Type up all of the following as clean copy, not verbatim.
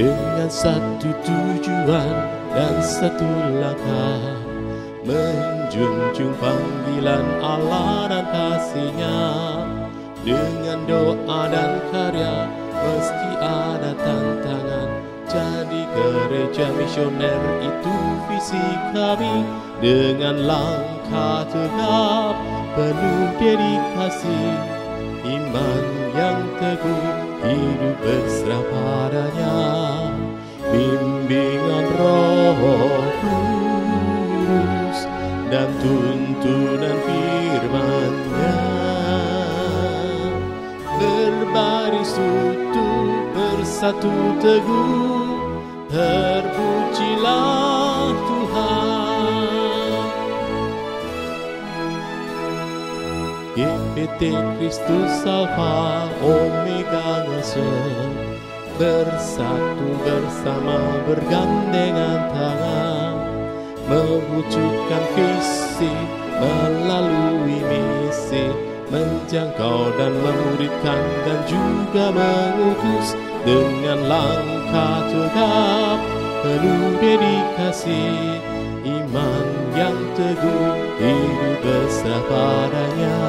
dengan satu tujuan dan satu langkah, menjunjung panggilan Allah dan kasih-Nya. Dengan doa dan karya meski ada tantangan, jadi gereja misioner itu visi kami. Dengan langkah tegap penuh dedikasi, iman yang teguh, hidup berserah padanya. Bimbingan Roh Kudus dan tuntunan firman-Nya, berbaris utuh, bersatu teguh, terpujilah Tuhan. GPT Kristus Alfa Omega Ngasem, bersatu bersama bergandengan tangan, mewujudkan visi melalui misi, menjangkau dan memuridkan dan juga mengutus. Dengan langkah tegap penuh dedikasi, iman yang teguh, hidup berserah padanya.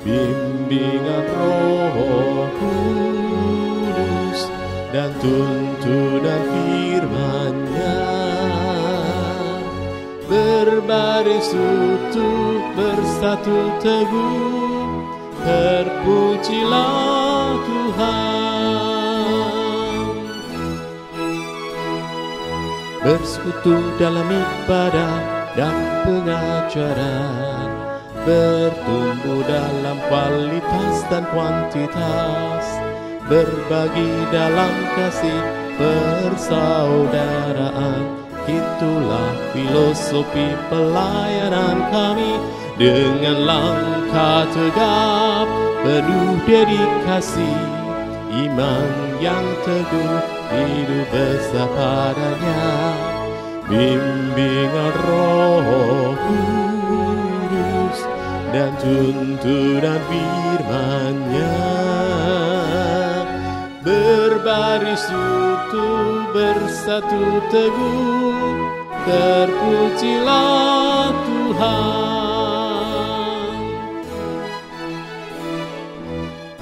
Bimbingan Roh Kudus dan tuntunan firman-Nya, berbaris utuh, bersatu teguh, terpujilah Tuhan. Bersekutu dalam ibadah dan pengajaran, bertumbuh dalam kualitas dan kuantitas, berbagi dalam kasih persaudaraan. Itulah filosofi pelayanan kami. Dengan langkah tegap penuh dedikasi, iman yang teguh, hidup besar padanya. Bimbingan Roh Kudus dan tuntunan firman-Nya, berbaris utuh, bersatu teguh, terpujilah Tuhan.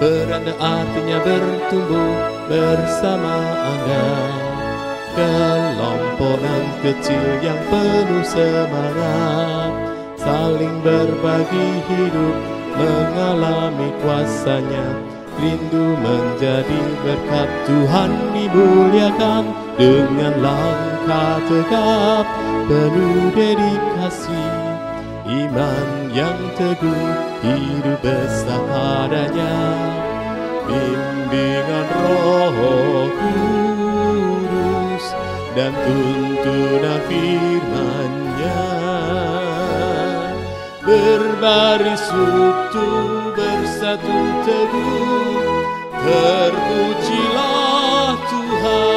Beranda artinya bertumbuh bersama Anda, kelompokan kecil yang penuh semangat, saling berbagi hidup, mengalami kuasa-Nya, rindu menjadi berkat Tuhan dimuliakan. Dengan langkah tegap penuh dedikasi, iman yang teguh, hidup besar padanya. Bimbingan Roh Kudus dan tuntunan firman-Nya, berbaris utuh, bersatu teguh, terpujilah Tuhan.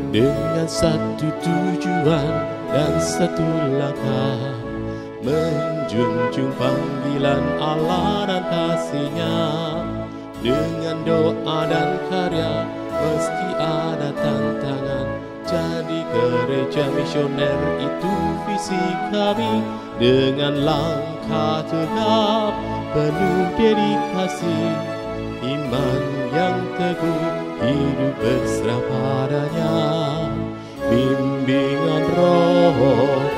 Dengan satu tujuan dan satu langkah, menjunjung panggilan Allah dan kasih-Nya. Dengan doa dan karya meski ada tantangan, jadi gereja misioner itu visi kami. Dengan langkah tegap penuh dedikasi, iman yang teguh, hidup berserah padanya. Bimbingan Roh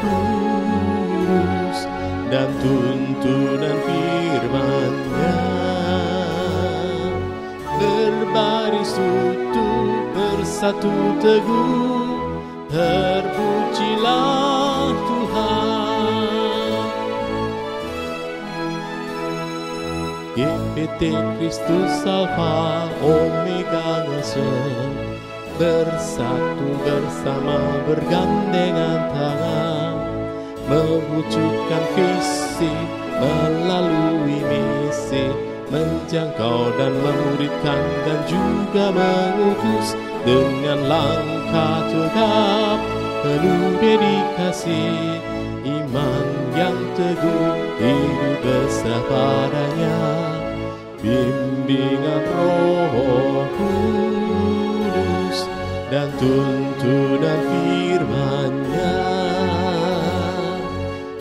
Kudus dan tuntunan firman-Nya, berbaris utuh, bersatu teguh, terpujilah Tuhan. GPT Kristus Alfa Omega Ngasem, bersatu bersama bergandengan tangan, mewujudkan visi melalui misi, menjangkau dan memuridkan dan juga mengutus dengan langkah tegap penuh dedikasi, iman yang teguh, hidup berserah padanya, bimbingan Roh Kudus dan tuntunan firman-Nya.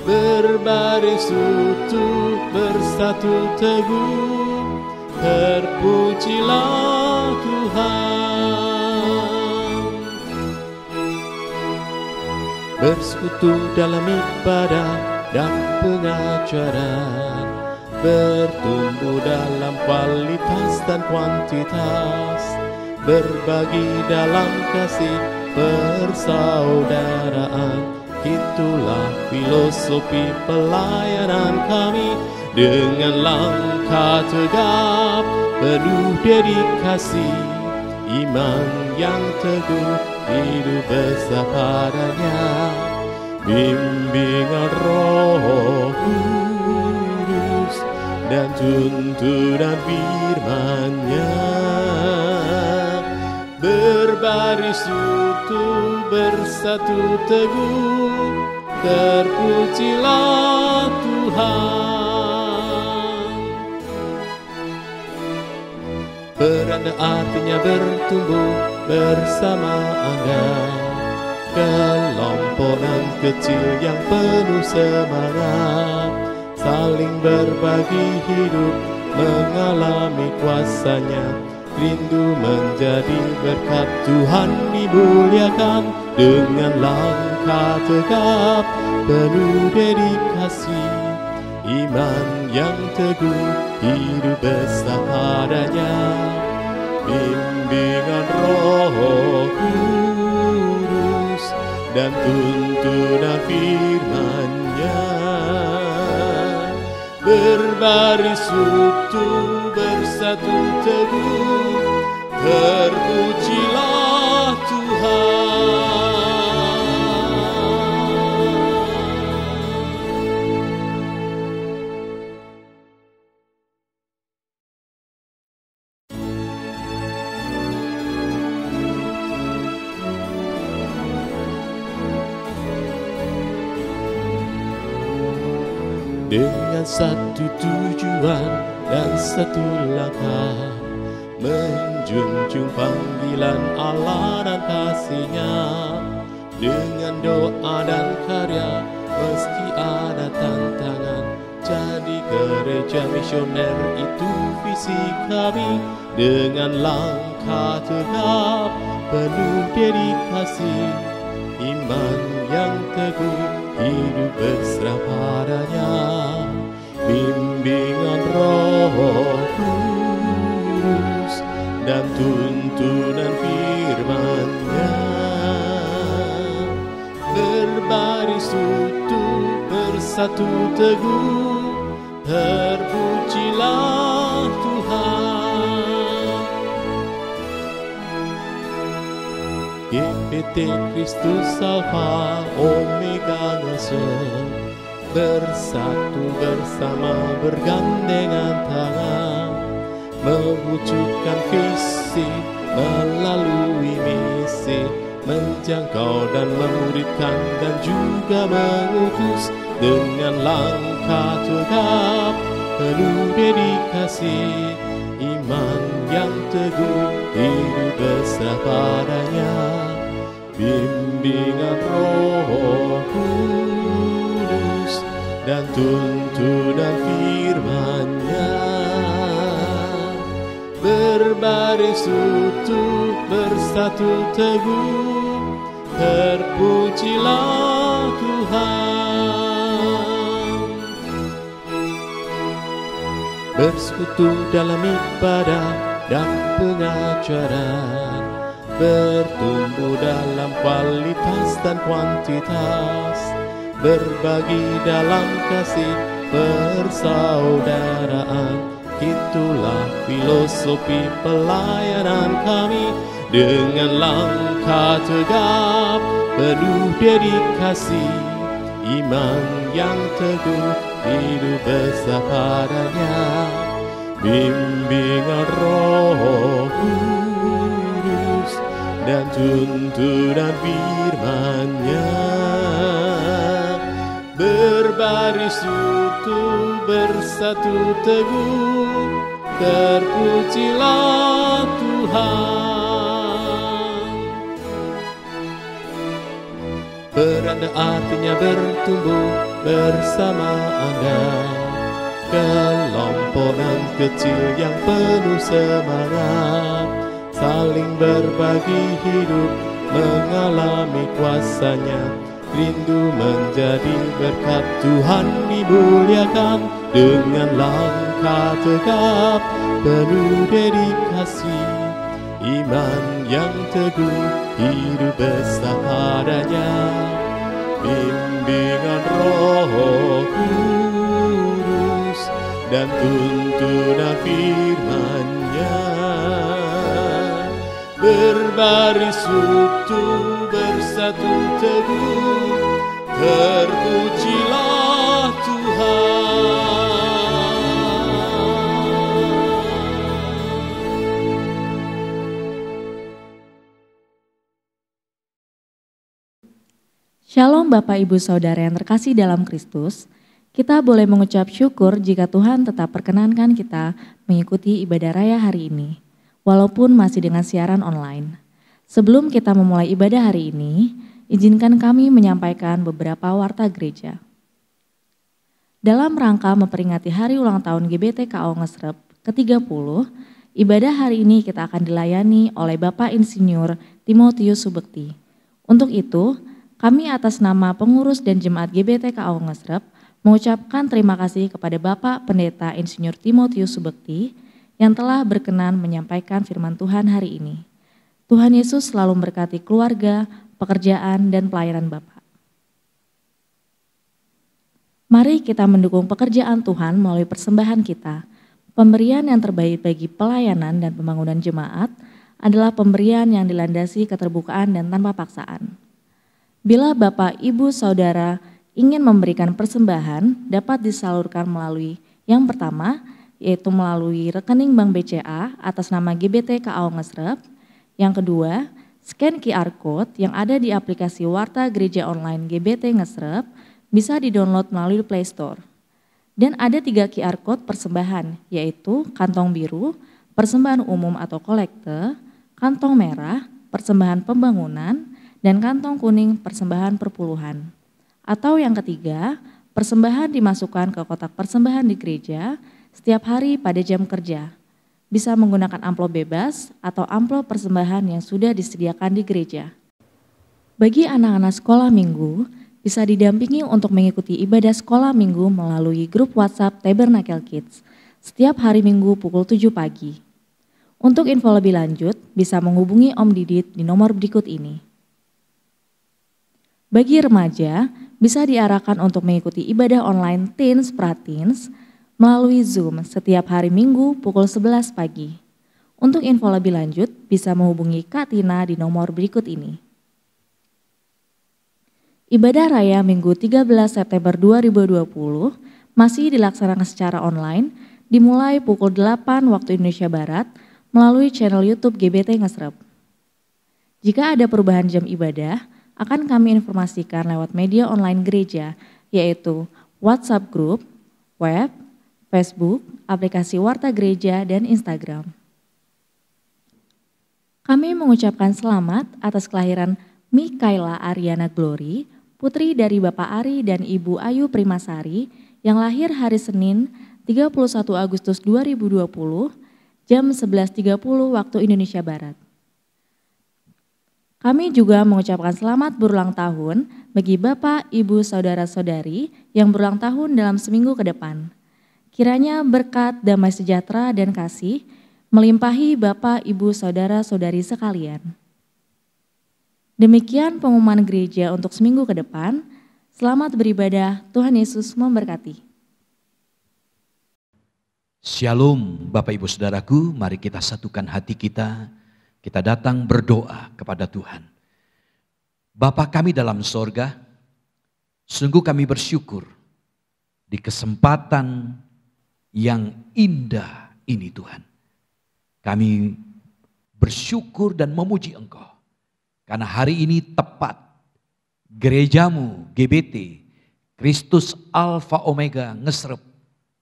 Berbaris utuh, bersatu teguh, terpujilah Tuhan. Bersekutu dalam ibadah dan pengajaran, bertumbuh dalam kualitas dan kuantitas, berbagi dalam kasih persaudaraan. Itulah filosofi pelayanan kami, dengan langkah tegap penuh dedikasi, iman yang teguh, hidup besar padanya, bimbingan Roh Kudus dan tuntunan firman-Nya. Berbaris utuh, bersatu teguh, terpujilah Tuhan. Beranda artinya bertumbuh bersama Anda, kelompokan kecil yang penuh semangat, saling berbagi hidup, mengalami kuasa-Nya, rindu menjadi berkat Tuhan dimuliakan, dengan langkah tegap penuh dedikasi, iman yang teguh, hidup besar padanya, bimbingan Roh Kudus dan tuntunan firman-Nya. Berbaris utuh, bersatu teguh, terpujilah Tuhan. Dengan satu tujuan dan satu langkah, menjunjung panggilan Allah dan kasih-Nya, dengan doa dan karya meski ada tantangan. Jadi gereja misioner itu visi kami, dengan langkah tegap penuh dedikasi, iman yang teguh, hidup berserah padanya, bimbingan Roh Kudus dan tuntunan firman-Nya. Berbaris utuh, bersatu teguh, terpujilah Tuhan. GPT Kristus Alfa Omega Ngasem, bersatu bersama bergandengan tangan, mewujudkan visi melalui misi, menjangkau dan memuridkan dan juga mengutus dengan langkah tegap penuh dedikasi, iman yang teguh, hidup berserah padanya, bimbingan Roh Kudus dan tuntunan firman-Nya. Berbaris utuh, bersatu teguh, terpujilah Tuhan. Bersekutu dalam ibadah dan pengajaran, bertumbuh dalam kualitas dan kuantitas, berbagi dalam kasih persaudaraan. Itulah filosofi pelayanan kami, dengan langkah tegap penuh dedikasi, iman yang teguh, hidup besar padanya, bimbingan Roh Kudus dan tuntunan firman-Nya. Berbaris utuh bersatu teguh, terpujilah Tuhan. Beranda artinya bertumbuh bersama Anda, kelompokan kecil yang penuh semangat, saling berbagi hidup, mengalami kuasa-Nya, rindu menjadi berkat. Tuhan dimuliakan dengan langkah tegap, penuh dedikasi, iman yang teguh, hidup besar padanya. Bimbingan Roh Kudus dan tuntunan firman-Nya. Berbaris utuh bersatu teguh, terpujilah Tuhan. Shalom Bapak Ibu Saudara yang terkasih dalam Kristus. Kita boleh mengucap syukur jika Tuhan tetap perkenankan kita mengikuti ibadah raya hari ini, walaupun masih dengan siaran online. Sebelum kita memulai ibadah hari ini, izinkan kami menyampaikan beberapa warta gereja. Dalam rangka memperingati hari ulang tahun GBTKO Ngesrep ke-30, ibadah hari ini kita akan dilayani oleh Bapak Insinyur Timotius Subekti. Untuk itu, kami atas nama pengurus dan jemaat GBTKO Ngesrep mengucapkan terima kasih kepada Bapak Pendeta Insinyur Timotius Subekti yang telah berkenan menyampaikan firman Tuhan hari ini. Tuhan Yesus selalu memberkati keluarga, pekerjaan, dan pelayanan Bapak. Mari kita mendukung pekerjaan Tuhan melalui persembahan kita. Pemberian yang terbaik bagi pelayanan dan pembangunan jemaat adalah pemberian yang dilandasi keterbukaan dan tanpa paksaan. Bila Bapak, Ibu, Saudara ingin memberikan persembahan, dapat disalurkan melalui yang pertama, yaitu melalui rekening Bank BCA atas nama GBTKO Ngesrep. Yang kedua, scan QR Code yang ada di aplikasi Warta Gereja Online GBT Ngesrep bisa di-download melalui Play Store. Dan ada 3 QR Code persembahan, yaitu kantong biru, persembahan umum atau kolekte, kantong merah, persembahan pembangunan, dan kantong kuning persembahan perpuluhan. Atau yang ketiga, persembahan dimasukkan ke kotak persembahan di gereja setiap hari pada jam kerja. Bisa menggunakan amplop bebas atau amplop persembahan yang sudah disediakan di gereja. Bagi anak-anak sekolah minggu, bisa didampingi untuk mengikuti ibadah sekolah minggu melalui grup WhatsApp Tabernacle Kids setiap hari Minggu pukul 7 pagi. Untuk info lebih lanjut, bisa menghubungi Om Didit di nomor berikut ini. Bagi remaja, bisa diarahkan untuk mengikuti ibadah online Teens Prateens melalui Zoom setiap hari Minggu pukul 11 pagi. Untuk info lebih lanjut, bisa menghubungi Kak Tina di nomor berikut ini. Ibadah Raya Minggu 13 September 2020 masih dilaksanakan secara online, dimulai pukul 8 waktu Indonesia Barat melalui channel YouTube GBT Ngesrep. Jika ada perubahan jam ibadah, akan kami informasikan lewat media online gereja, yaitu WhatsApp Group, web, Facebook, aplikasi Warta Gereja, dan Instagram. Kami mengucapkan selamat atas kelahiran Mikaela Ariana Glory, putri dari Bapak Ari dan Ibu Ayu Primasari, yang lahir hari Senin 31 Agustus 2020, jam 11.30 waktu Indonesia Barat. Kami juga mengucapkan selamat berulang tahun bagi Bapak, Ibu, Saudara-saudari yang berulang tahun dalam seminggu ke depan. Kiranya berkat, damai sejahtera, dan kasih melimpahi Bapak, Ibu, Saudara-saudari sekalian. Demikian pengumuman gereja untuk seminggu ke depan. Selamat beribadah, Tuhan Yesus memberkati. Shalom Bapak Ibu Saudaraku, mari kita satukan hati kita. Kita datang berdoa kepada Tuhan. Bapa kami dalam sorga, sungguh kami bersyukur di kesempatan yang indah ini Tuhan. Kami bersyukur dan memuji Engkau. Karena hari ini tepat gerejamu GBT, Kristus Alfa Omega Ngesrep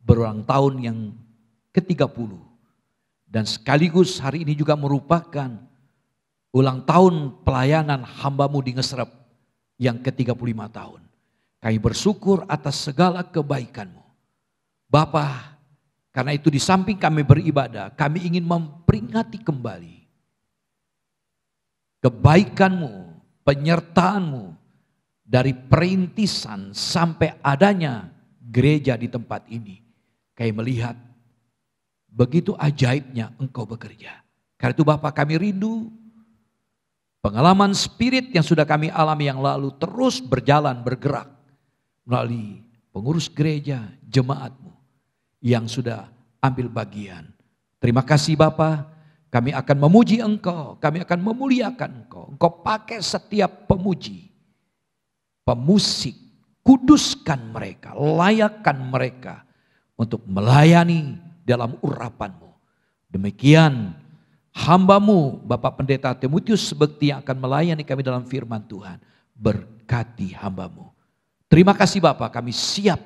berulang tahun yang ke-30. Dan sekaligus hari ini juga merupakan ulang tahun pelayanan hambamu di Ngesrep yang ke-35 tahun. Kami bersyukur atas segala kebaikan-Mu. Bapa, karena itu di samping kami beribadah, kami ingin memperingati kembali kebaikan-Mu, penyertaan-Mu dari perintisan sampai adanya gereja di tempat ini. Kami melihat begitu ajaibnya Engkau bekerja. Karena itu Bapak, kami rindu pengalaman spirit yang sudah kami alami yang lalu terus berjalan, bergerak melalui pengurus gereja, jemaat-Mu yang sudah ambil bagian. Terima kasih Bapak, kami akan memuji Engkau, kami akan memuliakan Engkau. Engkau pakai setiap pemuji, pemusik, kuduskan mereka, layakkan mereka untuk melayani dalam urapan-Mu. Demikian hamba-Mu Bapak Pendeta Timotius Sebekti yang akan melayani kami dalam firman Tuhan. Berkati hamba-Mu. Terima kasih Bapak, kami siap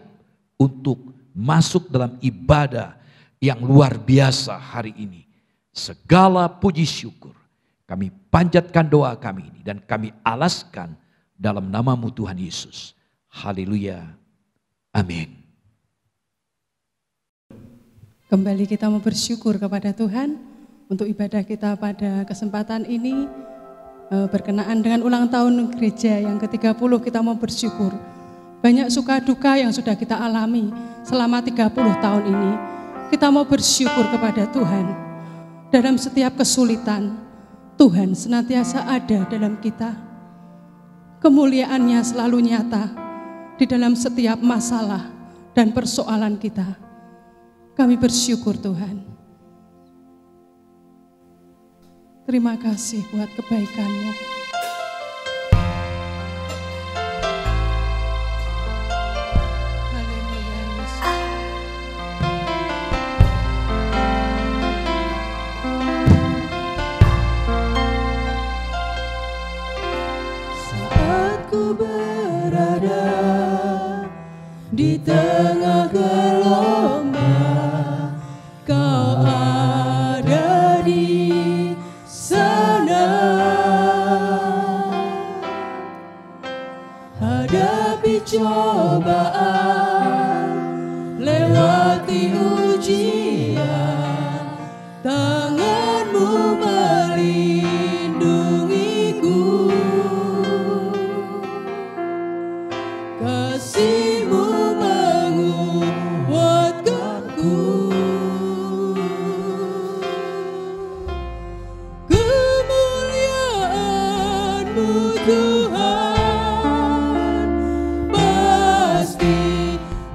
untuk masuk dalam ibadah yang luar biasa hari ini. Segala puji syukur kami panjatkan doa kami ini dan kami alaskan dalam nama-Mu Tuhan Yesus. Haleluya. Amin. Kembali kita mau bersyukur kepada Tuhan untuk ibadah kita pada kesempatan ini. Berkenaan dengan ulang tahun gereja yang ke-30, kita mau bersyukur. Banyak suka duka yang sudah kita alami selama 30 tahun ini. Kita mau bersyukur kepada Tuhan. Dalam setiap kesulitan, Tuhan senantiasa ada dalam kita. Kemuliaan-Nya selalu nyata di dalam setiap masalah dan persoalan kita. Kami bersyukur Tuhan. Terima kasih buat kebaikan-Mu. Haleluya Yesus. Saat ku berada di tengah gelombang, Kau ada di sana. Hadapi cobaan, lewati ujian, tangan-Mu melindungiku. Kasih-Mu menguatkanku. Kemuliaan-Mu Tuhan pasti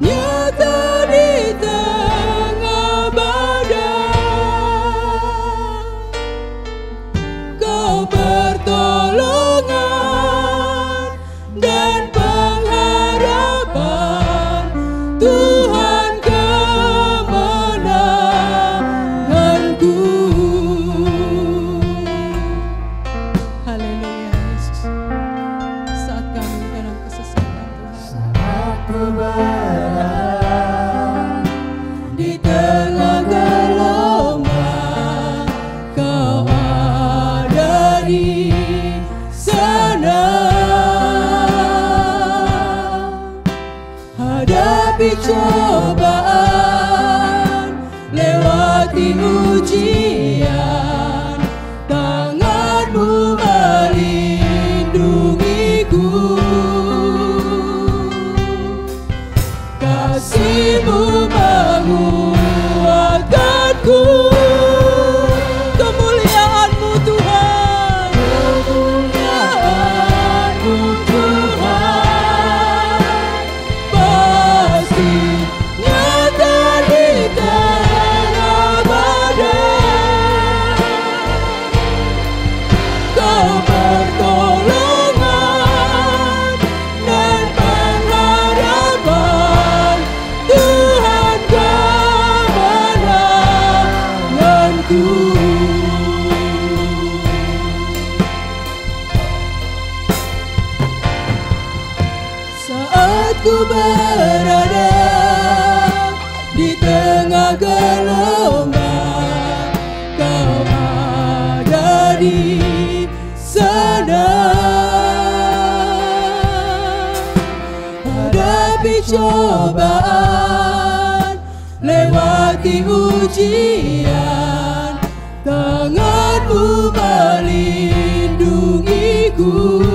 nyata di tengah badai. Kau pertolongan dan pengharapan, Tuhan kemenanganku. Haleluya Yesus. Saat kami dalam kesesatan Tuhan. Saat ku berada di tengah gelombang, Kau ada di sana. Hadapi cobaan, lewati ujian, tangan-Mu melindungiku. Kasih-Mu menguatkanku. Kemuliaan-Mu Tuhan, kemuliaan-Mu Tuhan pasti nyata di tengah badai. aku berada di tengah gelombang, Kau ada di sana. Hadapi cobaan, lewati ujian, tangan-Mu melindungiku.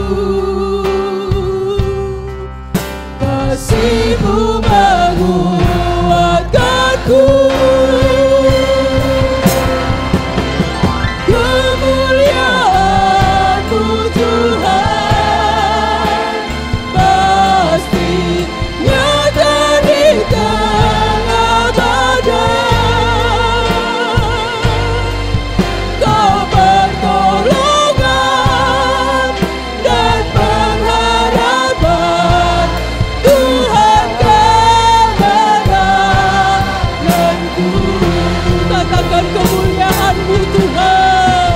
Kasih-Mu menguatkanku. Kemuliaan-Mu Tuhan pasti nyata di tengah badai. Kau pertolongan dan pengharapan, Tuhan kemenanganku. Katakan kemuliaan-Mu Tuhan.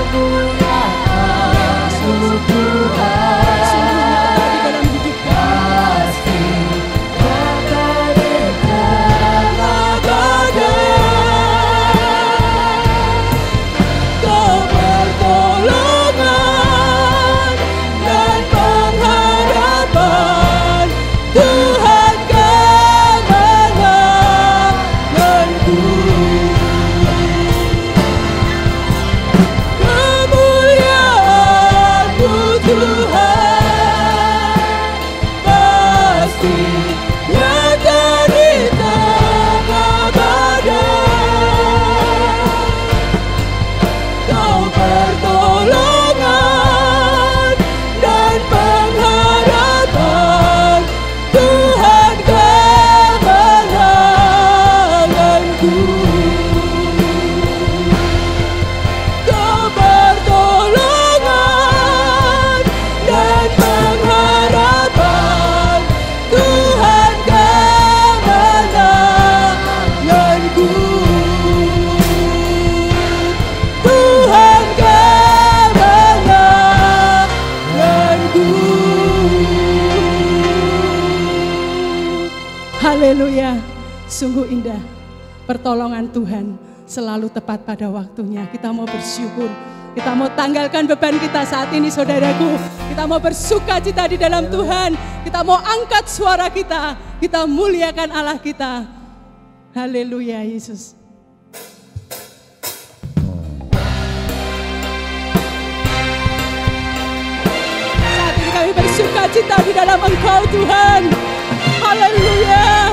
Kemuliaan-Mu Tuhan sungguh nyata di dalam hidup kami. Nyata di tengah badai. Kau pertolongan dan pengharapan, Tuhan kemenanganku. Kemuliaan-Mu Tuhan pasti nyata di tengah badai. Kau pertolongan dan pengharapan, Tuhan kemenanganku. Kau pertolongan dan pengharapan, Tuhan kemenanganku. Tuhan kemenanganku. Haleluya, sungguh indah. Pertolongan Tuhan selalu tepat pada waktunya. Kita mau bersyukur. Kita mau tanggalkan beban kita saat ini, saudaraku. Kita mau bersuka cita di dalam Tuhan. Kita mau angkat suara kita. Kita muliakan Allah kita. Haleluya, Yesus. Saat ini kami bersuka cita di dalam Engkau, Tuhan. Haleluya.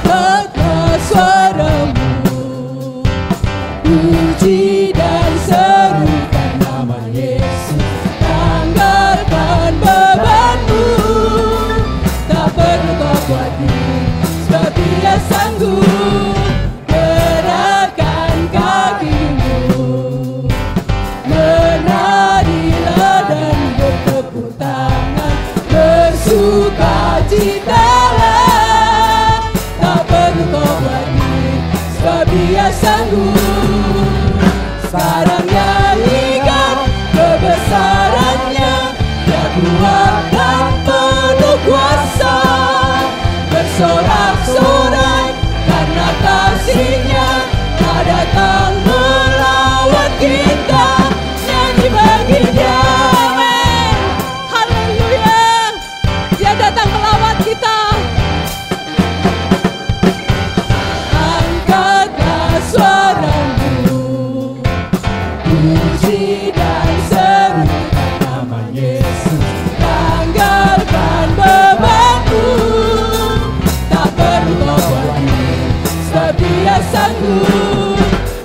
Angkatlah suaramu, puji dan serukan nama Yesus. Tanggalkan bebanmu, tak perlu kau buat diri, sebab Dia sanggup. Gerakkan kakimu, menarilah dan bertepuk tangan, bersukacitalah. Tak perlu kau buat diri, sebab Dia sanggup. Sekarang nyanyikan kebesarannya, Dia kuat dan penuh kuasa. Bersorak-sorai karena kasih-Nya telah datang melawat kita. Nyanyi bagi Dia, amin. Haleluya. Dia datang melawat kita. Angkatlah suaramu, puji dan serukan nama Yesus. Tanggalkan bebanmu, tak perlu kau buat diri, sebab Dia sanggup.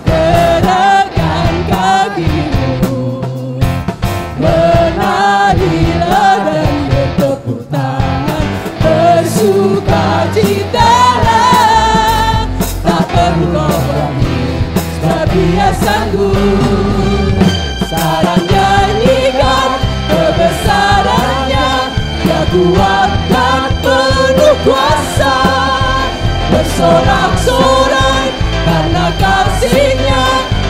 Gerakkan kakimu, menarilah dan bertepuk tangan, bersukacitalah. Tak perlu kau buat diri, kuasamu. Sekarang nyanyikan kebesarannya, Dia kuat dan penuh kuasa. Bersorak-sorai karena kasih-Nya,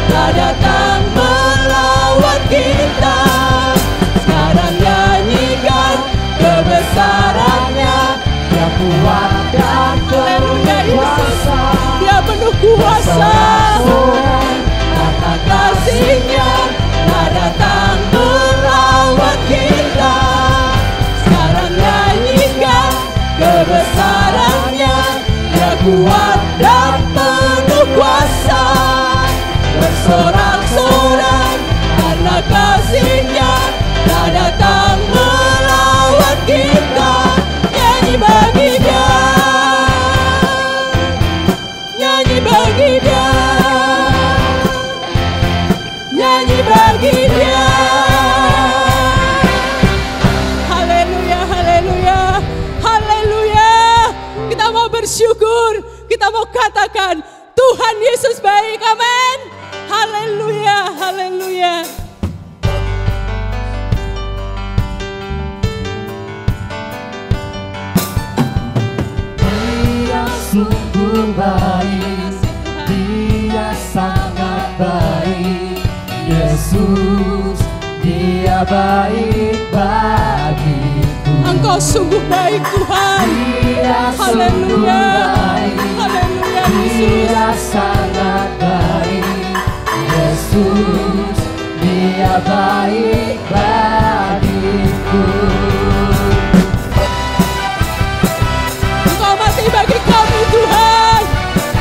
Dia datang melawan kita. Sekarang nyanyikan kebesarannya, Dia kuat dan penuh kuasa. Dia penuh kuasa. Karena kasih-Nya, Dia datang melawan kita. Sekarang nyanyikan kebesarannya, Dia kuat dan penuh kuasa. Bersorak-sorai karena kasih-Nya, Dia datang melawan kita. Nyanyi bagi Dia, nyanyi bagi Dia, nyanyi bagi Dia. Haleluya, haleluya, haleluya. Kita mau bersyukur, kita mau katakan Tuhan Yesus baik, amin. Haleluya, haleluya. Dia sungguh baik, Dia sangat baik. Yesus, Dia baik bagiku. Engkau sungguh baik Tuhan. Dia sungguh Haleluya, baik, haleluya Dia Yesus. sangat baik. Yesus, Dia baik bagiku. Engkau mati bagi kami Tuhan,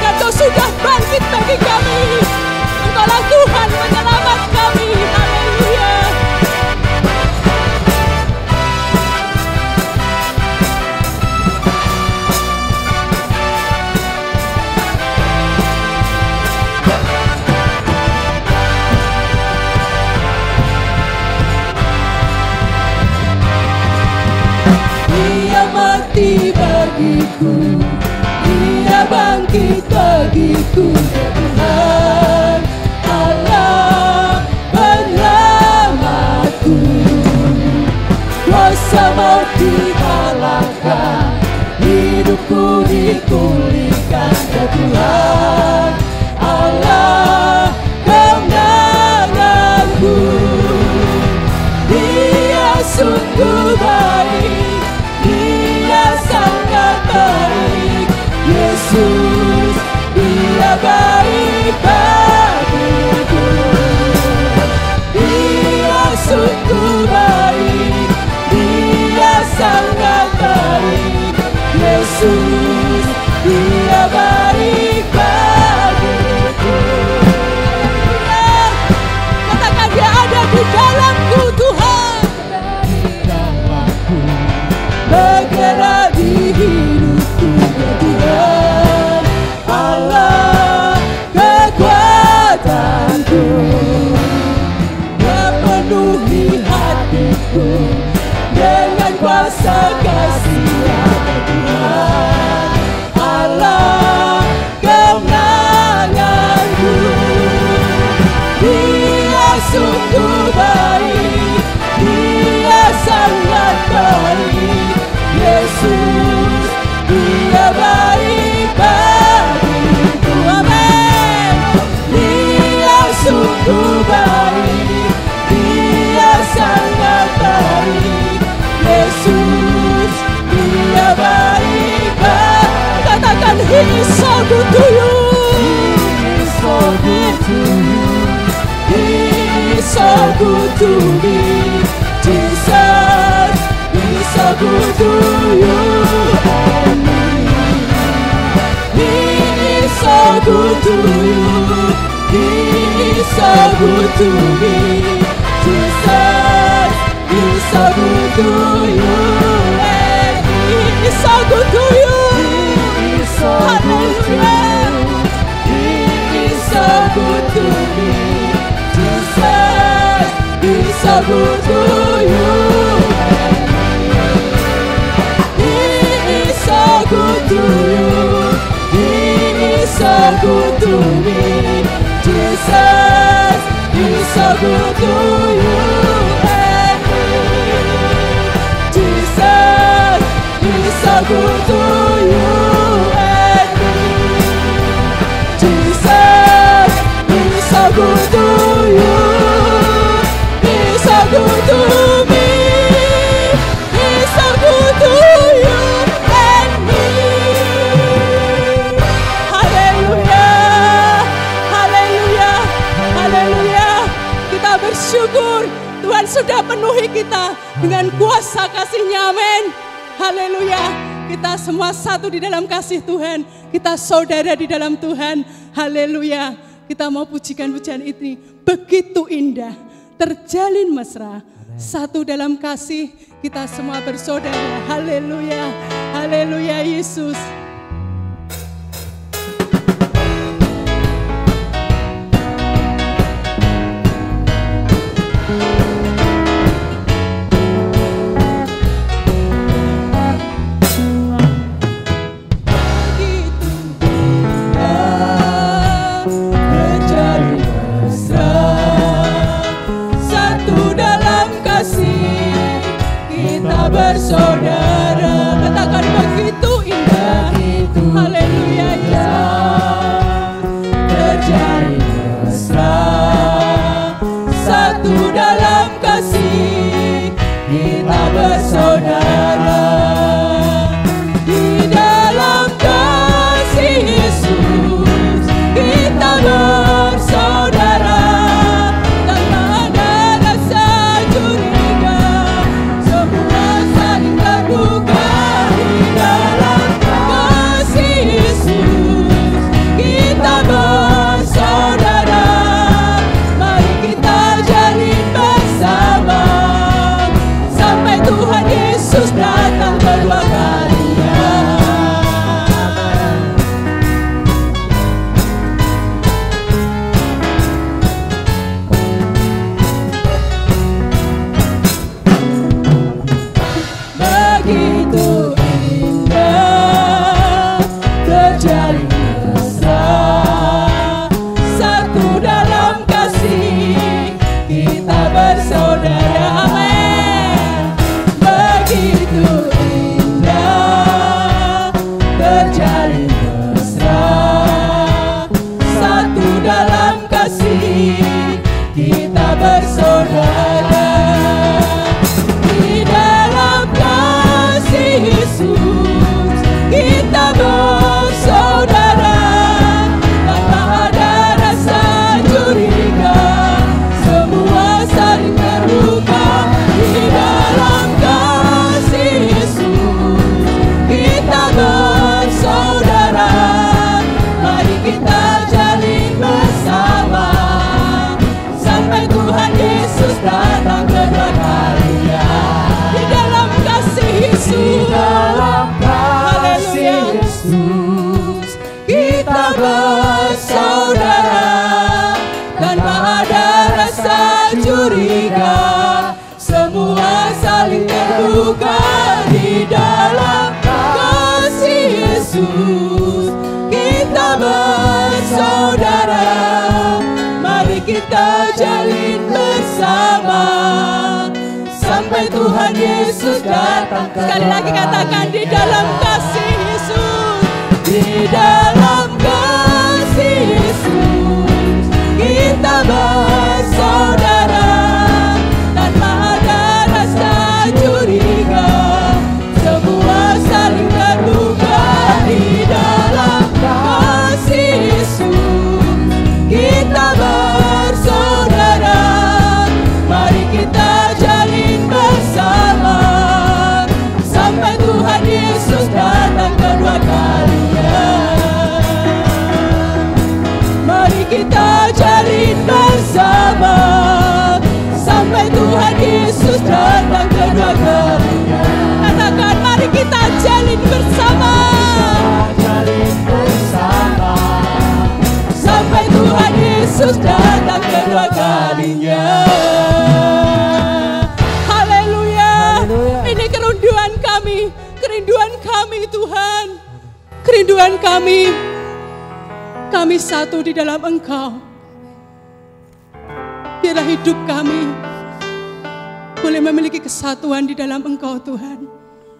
dan Kau sudah bangkit bagi kami. Engkaulah Tuhan penyelamat kami. Haleluya. Dia mati bagiku, Dia bangkit bagiku. Tuhan Allah penyelamatku. Kuasa maut dikalahkan, hidupku dipulihkan. Ya Tuhan Allah kemenanganku. Dia sungguh baik, Dia sangat baik. Yesus, Dia baik bagiku. Dia sungguh baik, Dia sangat baik. Yesus, Dia baik bagiku. Katakan Dia ada di dalamku Tuhan. Bergerak di hidupku, ya Tuhan Allah kekuatanku. Dia penuhi hatiku dengan kuasa kasih-Nya. Tuhan Allah kemenanganku. Dia sungguh baik, Dia sangat baik. Yesus, Dia baik bagiku. Amin. Dia sungguh baik, Dia sangat baik. Yesus, Dia baik bagiku. Katakan He is so good to you. He is so good to you. He is so good to me. Jesus, He is so good to you and me. He is so good to you. He is so good to me. Jesus, He is so good to you and He is so good to you. He is so good to you. He is so good to me. Jesus, He is so good to you. He is so good to you. He is so good to me. Jesus is so good to you and me. Jesus is so good to you and me. Jesus is so good to you. He's so good to me. He's so good to you and me. Haleluya, haleluya, haleluya. Kita bersyukur Tuhan sudah penuhi kita dengan kuasa kasih-Nya, amin. Haleluya. Kita semua satu di dalam kasih Tuhan. Kita saudara di dalam Tuhan. Haleluya. Kita mau pujikan pujian ini. Begitu indah, terjalin mesra, satu dalam kasih. Kita semua bersaudara. Haleluya. Haleluya Yesus. Bersaudara, katakan begitu indah, haleluya ya, terjalin mesra, satu dalam kasih, kita bersaudara, di dalam kasih Yesus, kita bersaudara, tanpa ada rasa curiga, semua saling terbuka di dalam kasih Yesus, kita bersaudara, mari kita jalin bersama, sampai Tuhan Yesus datang kedua kalinya. Begitu indah, terjalin mesra, satu dalam kasih, kita bersaudara, amin. Begitu indah, terjalin mesra, satu dalam kasih, kita bersaudara, di dalam kasih Yesus, kita bersaudara, tanpa ada rasa curiga, semua saling terbuka di dalam kasih Yesus, kita bersaudara, mari kita jalin bersama, sampai Tuhan Yesus datang kedua kalinya. Di dalam kasih Yesus, haleluya, kita bersaudara, tanpa ada rasa curiga, semua saling terbuka di dalam kasih Yesus, kita bersaudara, mari kita jalin bersama, sampai Tuhan Yesus datang. Sekali lagi katakan, di dalam kasih Yesus, di dalam kasih Yesus, kita bersaudara, tanpa ada rasa curiga, semua saling terbuka di dalam kasih Yesus, kita bersaudara, mari kita jalin bersama, sampai Tuhan Yesus datang kedua kalinya. Mari kita jalin bersama, sampai Tuhan Yesus datang kedua kalinya. Katakan, mari kita jalin bersama, sampai Tuhan Yesus datang kedua kalinya. Haleluya. Ini kerinduan kami Tuhan, kerinduan kami satu di dalam Engkau. Biarlah hidup kami boleh memiliki kesatuan di dalam Engkau Tuhan.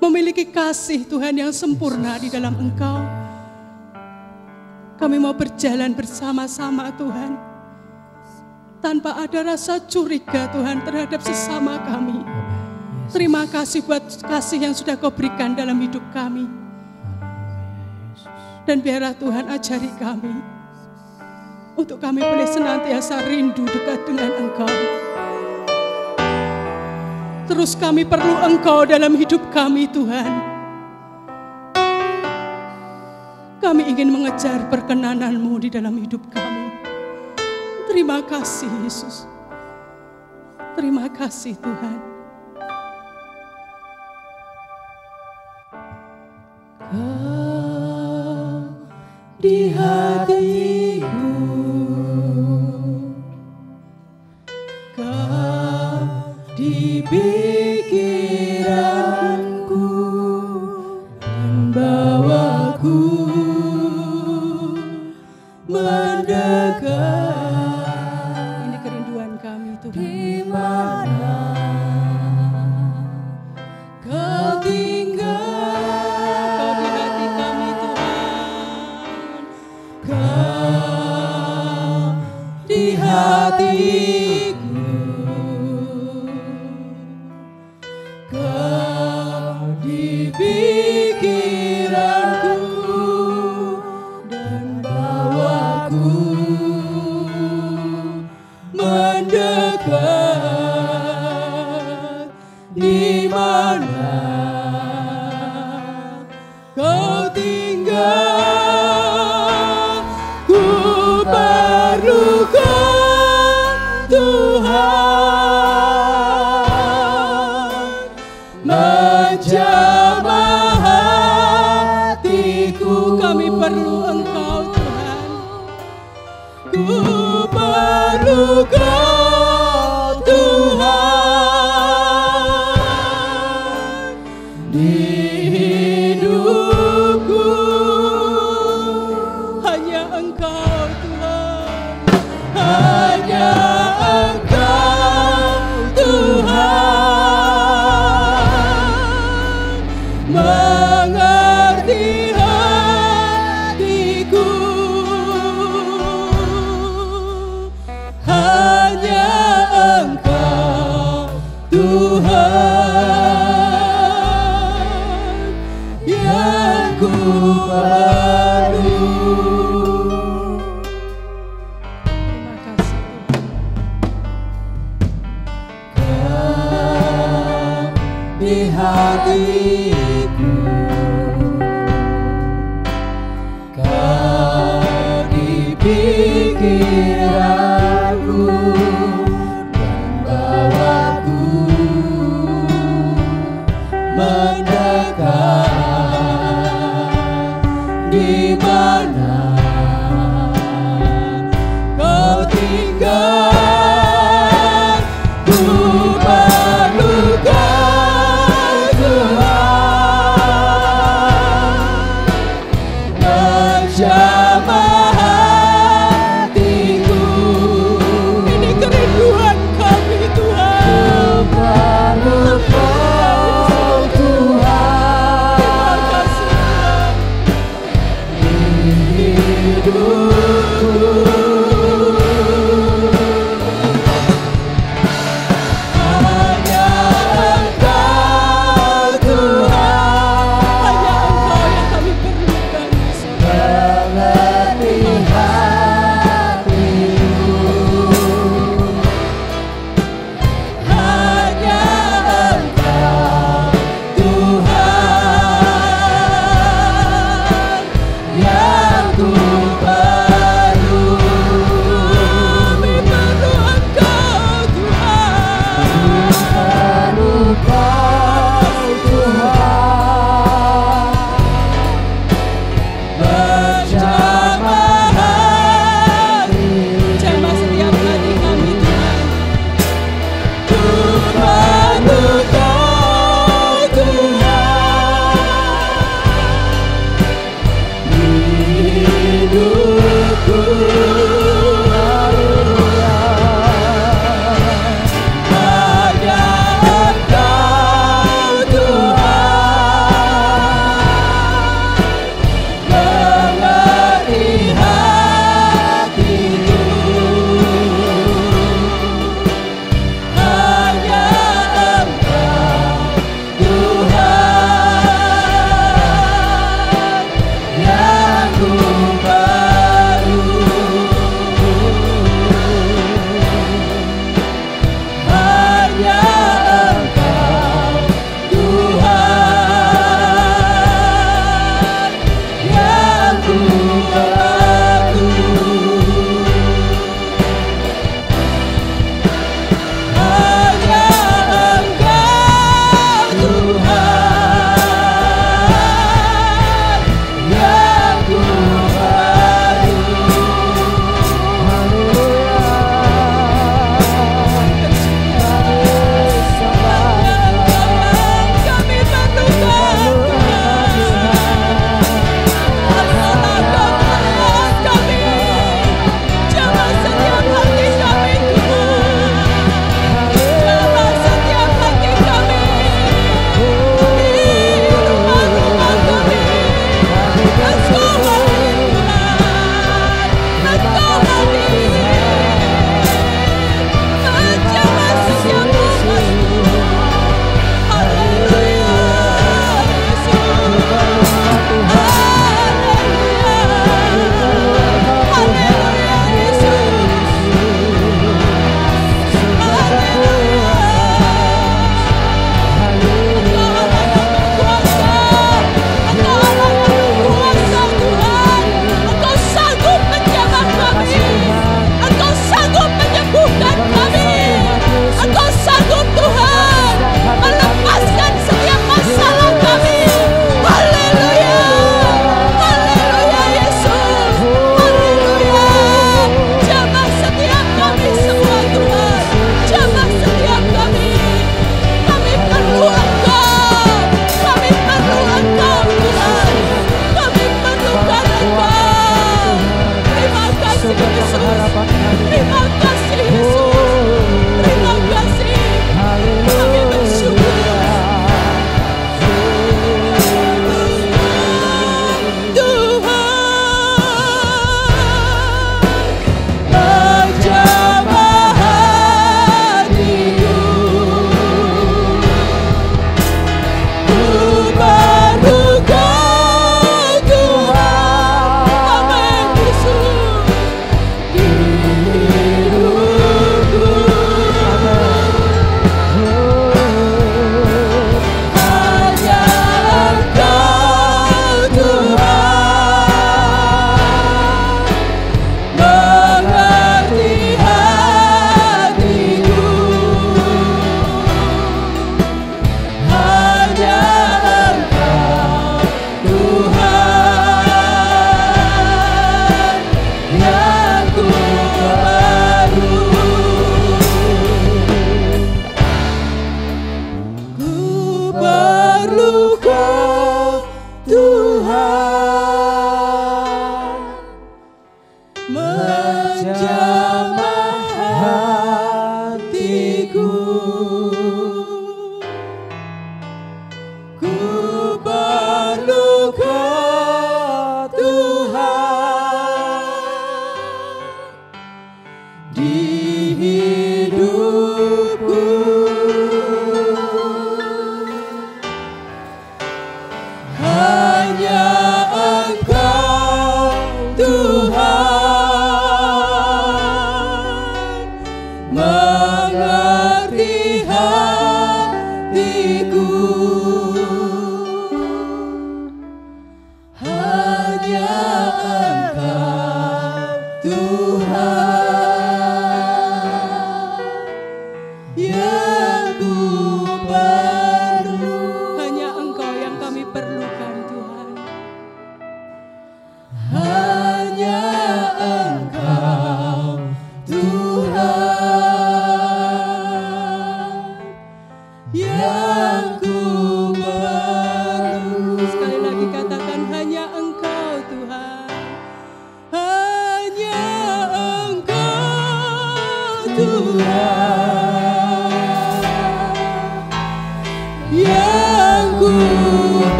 Memiliki kasih Tuhan yang sempurna di dalam Engkau. Kami mau berjalan bersama-sama Tuhan. Tanpa ada rasa curiga Tuhan terhadap sesama kami. Terima kasih buat kasih yang sudah Kau berikan dalam hidup kami. Dan biarlah Tuhan ajari kami untuk kami boleh senantiasa rindu dekat dengan Engkau. Terus kami perlu Engkau dalam hidup kami Tuhan. Kami ingin mengejar perkenanan-Mu di dalam hidup kami. Terima kasih Yesus. Terima kasih Tuhan. Kau di hatiku, Kau di pikiranku, dan bawaku mendekat. Ini kerinduan kami Tuhan. Di mana Kau tinggal, Kau di hati kami Tuhan. Kau di hatiku, Kau di pikiranku, dan bawaku mendekat. Di mana Kau tinggal, ku perlukan Tuhan. Menjamah hatiku, kami perlu Engkau Tuhan. Ku perlukan Tuhan di hidupku. Hanya Engkau Tuhan, hanya Engkau Tuhan mengerti hatiku. Hanya Engkau Tuhan yang ku perlu. Terima kasih Tuhan. Kau di hatiku, Kau di pikiranku, dan bawaku mendekat. Di mana Kau tinggal, ku perlukan Tuhan. Menjamah hatiku. Ini kerinduan kami Tuhan. Ku perlukan Tuhan. Terima kasih Tuhan. Di hidupku. Hanya Engkau Tuhan. Hanya Engkau yang kami perlukan Yesus. Mengerti hatiku. Hanya Engkau Tuhan yang ku perlukan.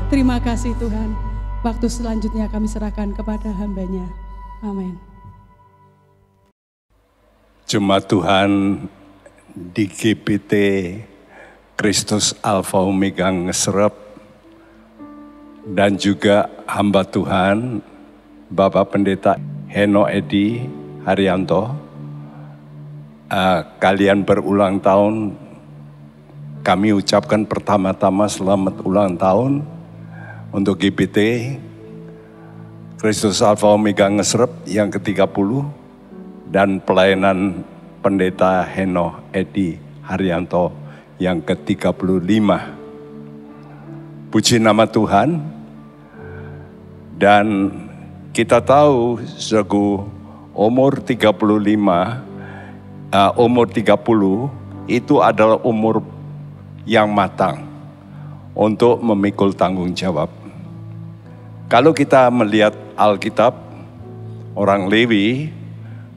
Terima kasih Tuhan. Waktu selanjutnya kami serahkan kepada hamba-Nya. Amin. Jemaat Tuhan di GBT Kristus Alfa Omega Ngeserep dan juga hamba Tuhan Bapak Pendeta Heno Edi Haryanto, kalian berulang tahun. Kami ucapkan pertama-tama selamat ulang tahun untuk GBT Kristus Alfa Omega Ngeserep yang ke-30 dan pelayanan Pendeta Heno Edi Haryanto yang ke-35. Puji nama Tuhan. Dan kita tahu umur 30 itu adalah umur yang matang untuk memikul tanggung jawab. Kalau kita melihat Alkitab, orang Lewi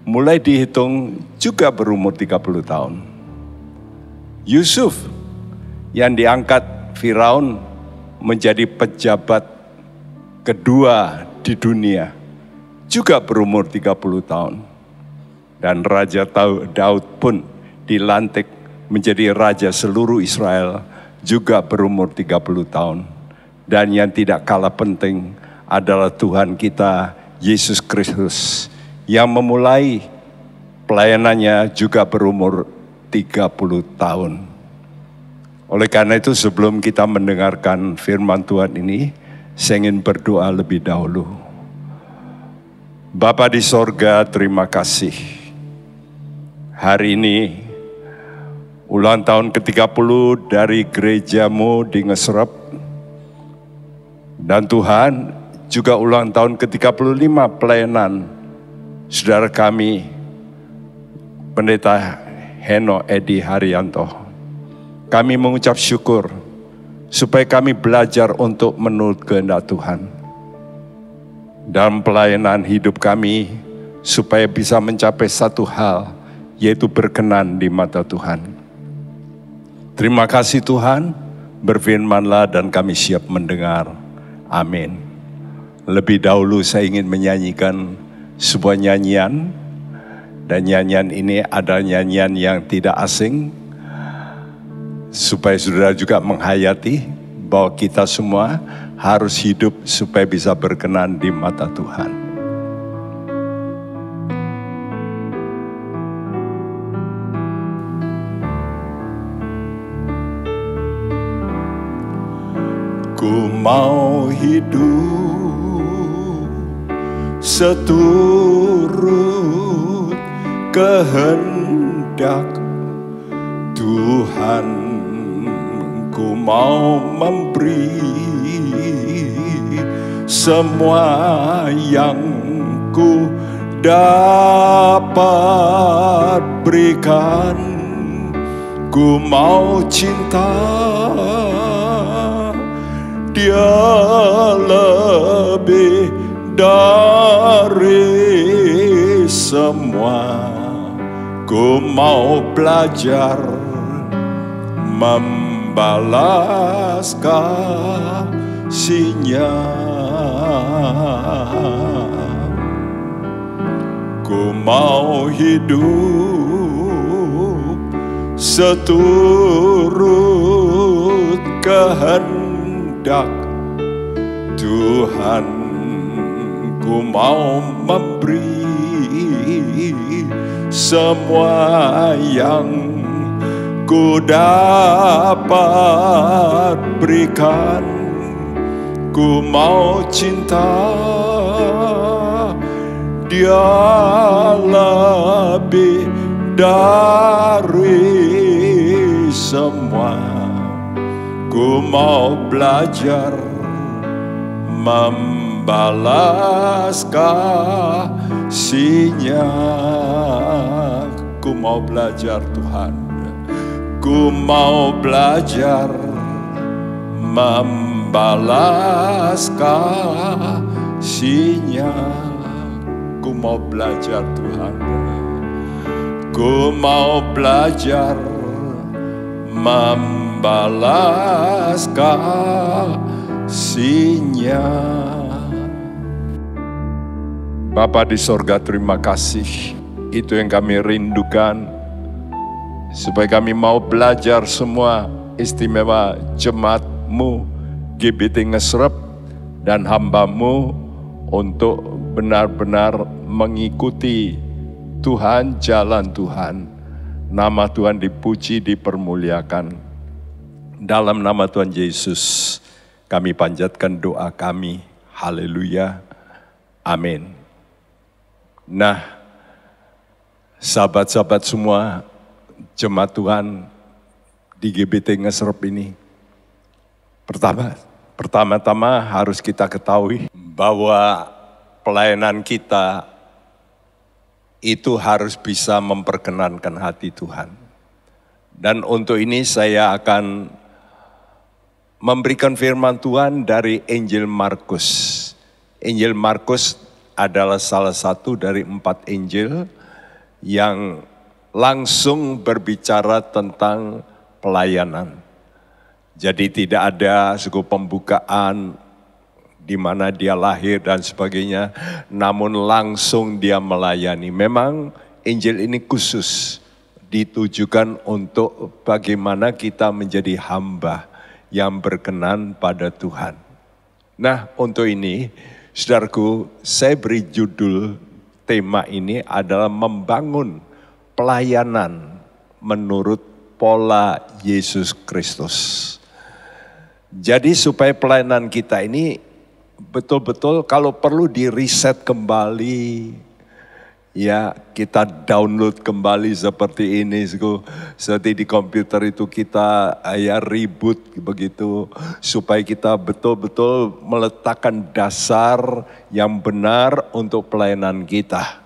mulai dihitung juga berumur 30 tahun. Yusuf yang diangkat Firaun menjadi pejabat kedua di dunia juga berumur 30 tahun. Dan Raja Daud pun dilantik menjadi raja seluruh Israel juga berumur 30 tahun. Dan yang tidak kalah penting adalah Tuhan kita Yesus Kristus yang memulai pelayanannya juga berumur 30 tahun. Oleh karena itu sebelum kita mendengarkan firman Tuhan ini, saya ingin berdoa lebih dahulu. Bapa di sorga, terima kasih. Hari ini ulang tahun ke-30 dari gerejamu di Ngeserep. Dan Tuhan juga ulang tahun ke-35 pelayanan saudara kami Pendeta Heno Edi Haryanto. Kami mengucap syukur supaya kami belajar untuk menurut kehendak Tuhan. Dalam pelayanan hidup kami supaya bisa mencapai satu hal, yaitu berkenan di mata Tuhan. Terima kasih Tuhan, berfirmanlah dan kami siap mendengar. Amin. Lebih dahulu saya ingin menyanyikan sebuah nyanyian, dan nyanyian ini adalah nyanyian yang tidak asing, supaya saudara juga menghayati bahwa kita semua harus hidup supaya bisa berkenan di mata Tuhan. Ku mau hidup seturut kehendak Tuhan. Ku mau memberi semua yang ku dapat berikan. Ku mau cinta Dia lebih dari semua. Ku mau belajar membalas kasih-Nya. Ku mau hidup seturut kehendak Tuhan. Ku mau memberi semua yang ku dapat berikan. Ku mau cinta, Dia lebih dari semua. Ku mau belajar membalas kasih-Nya. Ku mau belajar Tuhan, ku mau belajar membalas kasih-Nya. Ku mau belajar Tuhan, ku mau belajar membalas kasih-Nya. Bapa di sorga, terima kasih. Itu yang kami rindukan, supaya kami mau belajar semua istimewa jemaat-Mu GBT Ngesrep dan hamba-Mu untuk benar-benar mengikuti Tuhan, jalan Tuhan. Nama Tuhan dipuji, dipermuliakan. Dalam nama Tuhan Yesus kami panjatkan doa kami. Haleluya. Amin. Nah, sahabat-sahabat semua, jemaat Tuhan di GBT Ngesrep ini, pertama-tama harus kita ketahui bahwa pelayanan kita itu harus bisa memperkenankan hati Tuhan. Dan untuk ini saya akan memberikan firman Tuhan dari Injil Markus. Injil Markus adalah salah satu dari 4 Injil yang langsung berbicara tentang pelayanan. Jadi tidak ada suku pembukaan di mana dia lahir dan sebagainya, namun langsung dia melayani. Memang Injil ini khusus ditujukan untuk bagaimana kita menjadi hamba yang berkenan pada Tuhan. Nah, untuk ini, saudaraku, saya beri judul tema ini adalah membangun pelayanan menurut pola Yesus Kristus. Jadi supaya pelayanan kita ini betul-betul kalau perlu di reset kembali, ya kita download kembali seperti ini, seperti di komputer itu kita reboot begitu, supaya kita betul-betul meletakkan dasar yang benar untuk pelayanan kita.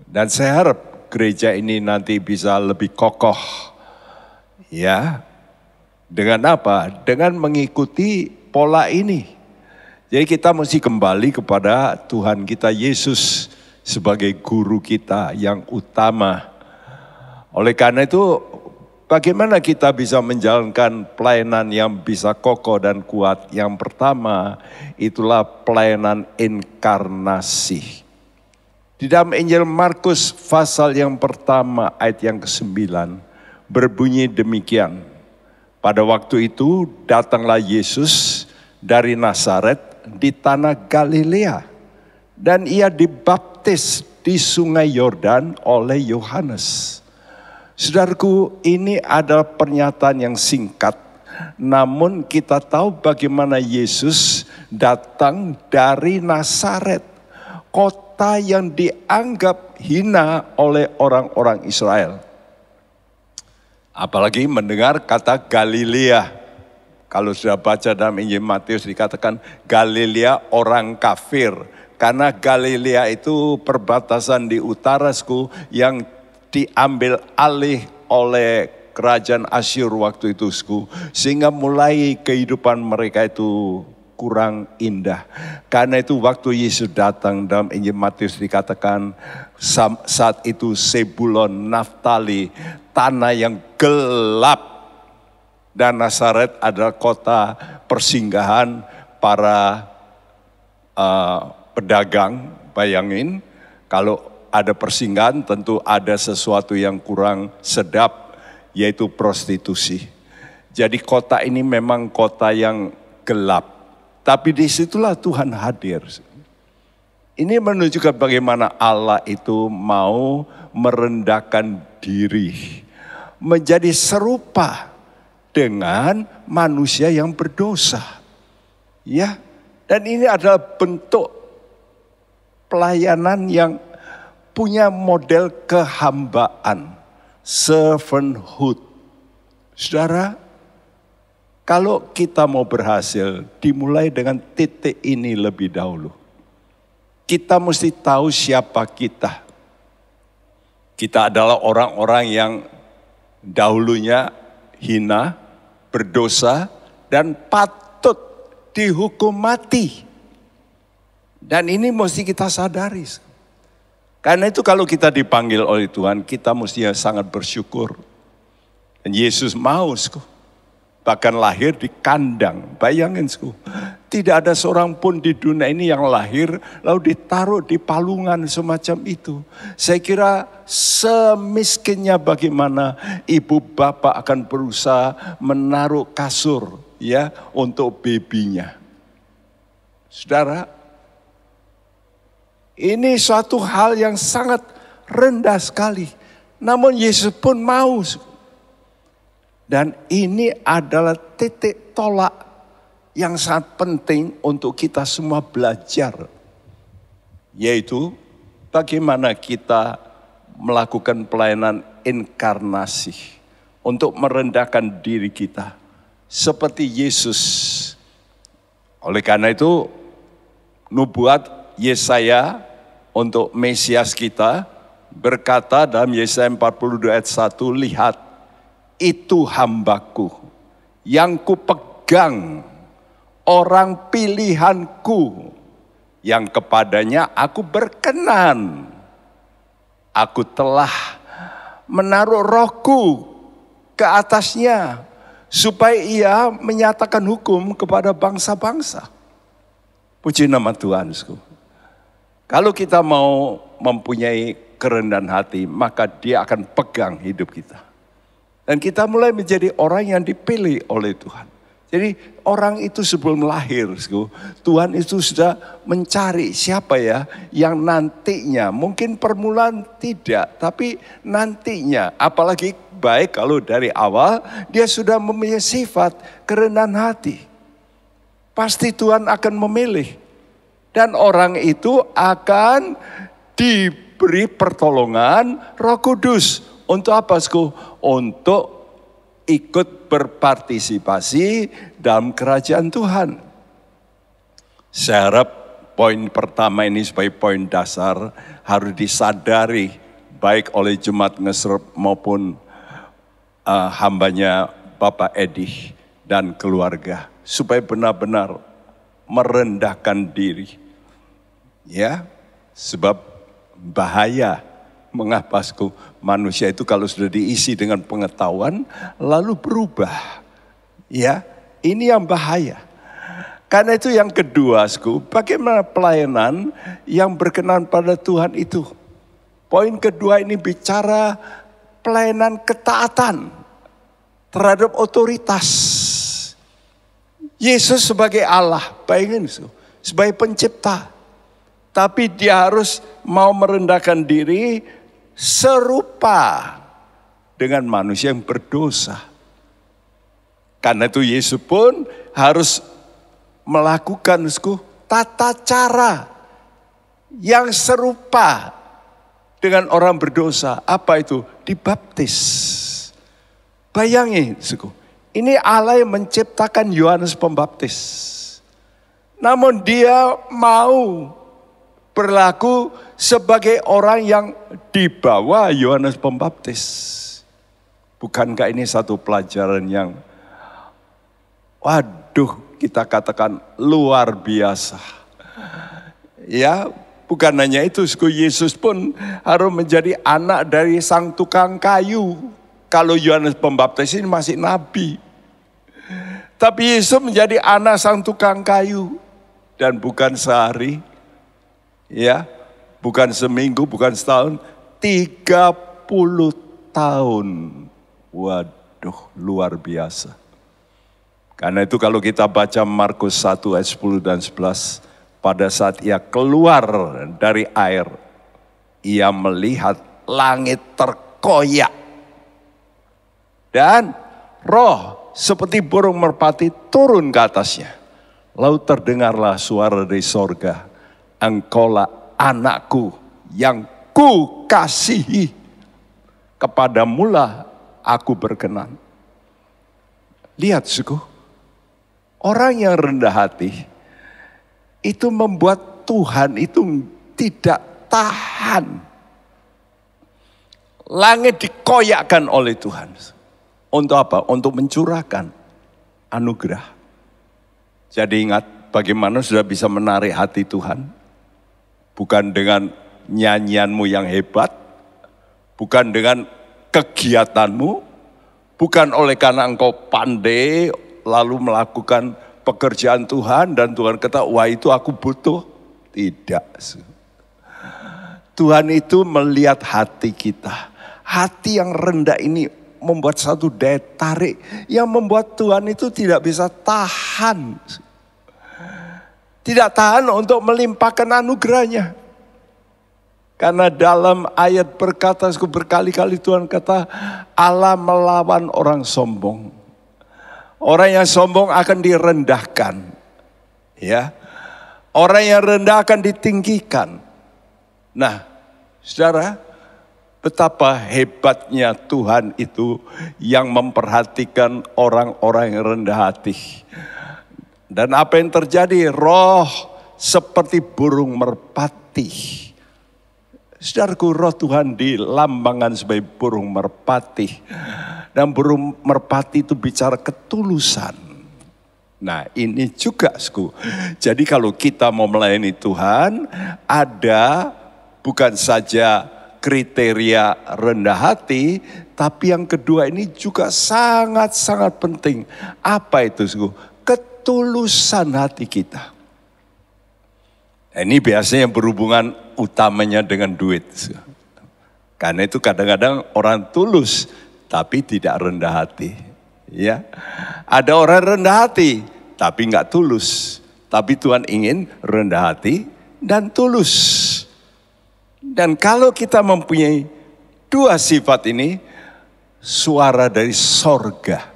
Dan saya harap gereja ini nanti bisa lebih kokoh, ya. Dengan apa? Dengan mengikuti pola ini. Jadi kita mesti kembali kepada Tuhan kita Yesus sebagai guru kita yang utama. Oleh karena itu, bagaimana kita bisa menjalankan pelayanan yang bisa kokoh dan kuat? Yang pertama, itulah pelayanan inkarnasi. Di dalam Injil Markus pasal yang pertama ayat yang ke-9 berbunyi demikian. Pada waktu itu datanglah Yesus dari Nazaret di tanah Galilea, dan ia dibaptis di sungai Yordan oleh Yohanes. Saudaraku, ini adalah pernyataan yang singkat, namun kita tahu bagaimana Yesus datang dari Nazaret, kota yang dianggap hina oleh orang-orang Israel. Apalagi mendengar kata Galilea. Kalau sudah baca dalam Injil Matius dikatakan Galilea orang kafir. Karena Galilea itu perbatasan di utara yang diambil alih oleh kerajaan Asyur waktu itu. Sehingga mulai kehidupan mereka itu kurang indah. Karena itu waktu Yesus datang dalam Injil Matius dikatakan saat itu Sebulon, Naftali, tanah yang gelap. Dan Nazaret adalah kota persinggahan para pedagang. Bayangin kalau ada persinggahan tentu ada sesuatu yang kurang sedap, yaitu prostitusi. Jadi kota ini memang kota yang gelap. Tapi disitulah Tuhan hadir. Ini menunjukkan bagaimana Allah itu mau merendahkan diri. menjadi serupa dengan manusia yang berdosa. Ya, dan ini adalah bentuk pelayanan yang punya model kehambaan, servanthood. Saudara, kalau kita mau berhasil, dimulai dengan titik ini lebih dahulu. Kita mesti tahu siapa kita. Kita adalah orang-orang yang dahulunya hina, berdosa, dan patut dihukum mati. Dan ini mesti kita sadari. Karena itu kalau kita dipanggil oleh Tuhan, kita mesti sangat bersyukur. Dan Yesus mau, bahkan lahir di kandang. Bayangin, tidak ada seorang pun di dunia ini yang lahir lalu ditaruh di palungan semacam itu. Saya kira semiskinnya bagaimana ibu bapak akan berusaha menaruh kasur ya untuk babynya. Saudara, ini suatu hal yang sangat rendah sekali. Namun Yesus pun mau. Dan ini adalah titik tolak yang sangat penting untuk kita semua belajar. Yaitu bagaimana kita melakukan pelayanan inkarnasi. Untuk merendahkan diri kita. Seperti Yesus. Oleh karena itu nubuat Yesaya untuk Mesias kita berkata dalam Yesaya 42 ayat 1, lihat itu hambaku yang kupegang, orang pilihanku yang kepadanya aku berkenan. Aku telah menaruh rohku ke atasnya supaya ia menyatakan hukum kepada bangsa-bangsa. Puji nama Tuhan. Kalau kita mau mempunyai kerendahan hati, maka dia akan pegang hidup kita. Dan kita mulai menjadi orang yang dipilih oleh Tuhan. Jadi orang itu sebelum lahir, Tuhan itu sudah mencari siapa ya yang nantinya, mungkin permulaan tidak, tapi nantinya, apalagi baik kalau dari awal dia sudah memiliki sifat kerendahan hati. Pasti Tuhan akan memilih. Dan orang itu akan diberi pertolongan Roh Kudus. Untuk apa, untuk ikut berpartisipasi dalam kerajaan Tuhan. Saya harap poin pertama ini sebagai poin dasar harus disadari baik oleh Jemaat Ngesrep maupun hambanya Bapak Edi dan keluarga. Supaya benar-benar merendahkan diri. Ya, sebab bahaya. Mengapa manusia itu kalau sudah diisi dengan pengetahuan lalu berubah. Ya, ini yang bahaya. Karena itu yang kedua, bagaimana pelayanan yang berkenan pada Tuhan itu. Poin kedua ini bicara pelayanan ketaatan terhadap otoritas. Yesus sebagai Allah, bayangin sebagai pencipta. Tapi dia harus mau merendahkan diri serupa dengan manusia yang berdosa. Karena itu Yesus pun harus melakukan tata cara yang serupa dengan orang berdosa. Apa itu? Dibaptis. Bayangin, ini Allah yang menciptakan Yohanes Pembaptis. Namun dia mau berlaku sebagai orang yang dibawa Yohanes Pembaptis. Bukankah ini satu pelajaran yang kita katakan luar biasa. Ya, bukan hanya itu, Yesus pun harus menjadi anak dari sang tukang kayu. Kalau Yohanes Pembaptis ini masih nabi. Tapi Yesus menjadi anak sang tukang kayu. Dan bukan sehari, ya, bukan seminggu, bukan setahun, 30 tahun. Waduh, luar biasa. Karena itu kalau kita baca Markus 1 ayat 10 dan 11, pada saat ia keluar dari air, ia melihat langit terkoyak Dan roh seperti burung merpati turun ke atasnya. Lalu terdengarlah suara dari sorga, engkaulah anakku yang ku kasihi, kepadamulah aku berkenan. Lihat suku, orang yang rendah hati itu membuat Tuhan itu tidak tahan. Langit dikoyakkan oleh Tuhan. Untuk apa? Untuk mencurahkan anugerah. Jadi ingat bagaimana sudah bisa menarik hati Tuhan. Bukan dengan nyanyianmu yang hebat. Bukan dengan kegiatanmu. Bukan oleh karena engkau pandai lalu melakukan pekerjaan Tuhan. Dan Tuhan kata, wah itu aku butuh. Tidak. Tuhan itu melihat hati kita. Hati yang rendah ini membuat satu daya tarik yang membuat Tuhan itu tidak bisa tahan. Tidak tahan untuk melimpahkan anugerahnya. Karena dalam ayat berkata, berkali-kali Tuhan kata, Allah melawan orang sombong. Orang yang sombong akan direndahkan. Ya, orang yang rendah akan ditinggikan. Nah, saudara, betapa hebatnya Tuhan itu yang memperhatikan orang-orang yang rendah hati. Dan apa yang terjadi? Roh seperti burung merpati. Saudaraku, roh Tuhan dilambangkan sebagai burung merpati. Dan burung merpati itu bicara ketulusan. Nah ini juga, jadi kalau kita mau melayani Tuhan, ada bukan saja kriteria rendah hati, tapi yang kedua ini juga sangat-sangat penting. Apa itu? Ketulusan hati kita. Ini biasanya berhubungan utamanya dengan duit. Karena itu kadang-kadang orang tulus, tapi tidak rendah hati. Ya, ada orang rendah hati, tapi nggak tulus. Tapi Tuhan ingin rendah hati dan tulus. Dan kalau kita mempunyai dua sifat ini, suara dari sorga.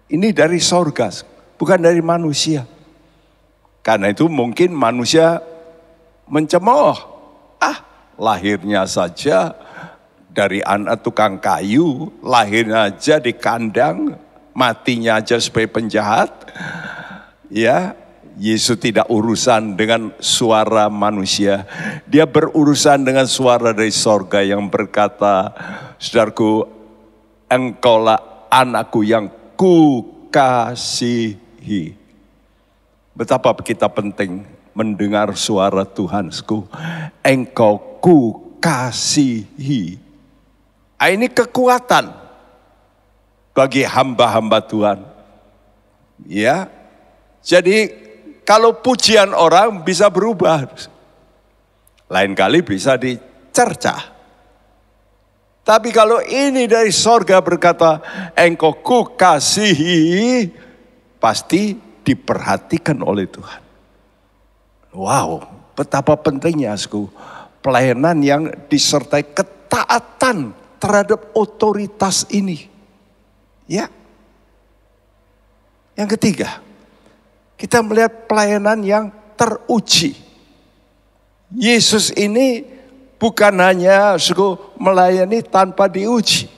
Ini dari sorga, bukan dari manusia. Karena itu mungkin manusia mencemooh. Lahirnya saja dari anak tukang kayu, lahirnya aja di kandang, matinya aja sebagai penjahat. Ya, Yesus tidak urusan dengan suara manusia. Dia berurusan dengan suara dari sorga yang berkata, saudaraku, engkaulah anakku yang kukasihi. Betapa kita penting mendengar suara Tuhan. Engkau kukasihi. Ini kekuatan bagi hamba-hamba Tuhan. Ya, jadi kalau pujian orang bisa berubah. Lain kali bisa dicercah. Tapi kalau ini dari sorga berkata, engkau kukasihi, pasti diperhatikan oleh Tuhan. Wow, betapa pentingnya pelayanan yang disertai ketaatan terhadap otoritas ini. Ya. Yang ketiga, kita melihat pelayanan yang teruji. Yesus ini bukan hanya melayani tanpa diuji.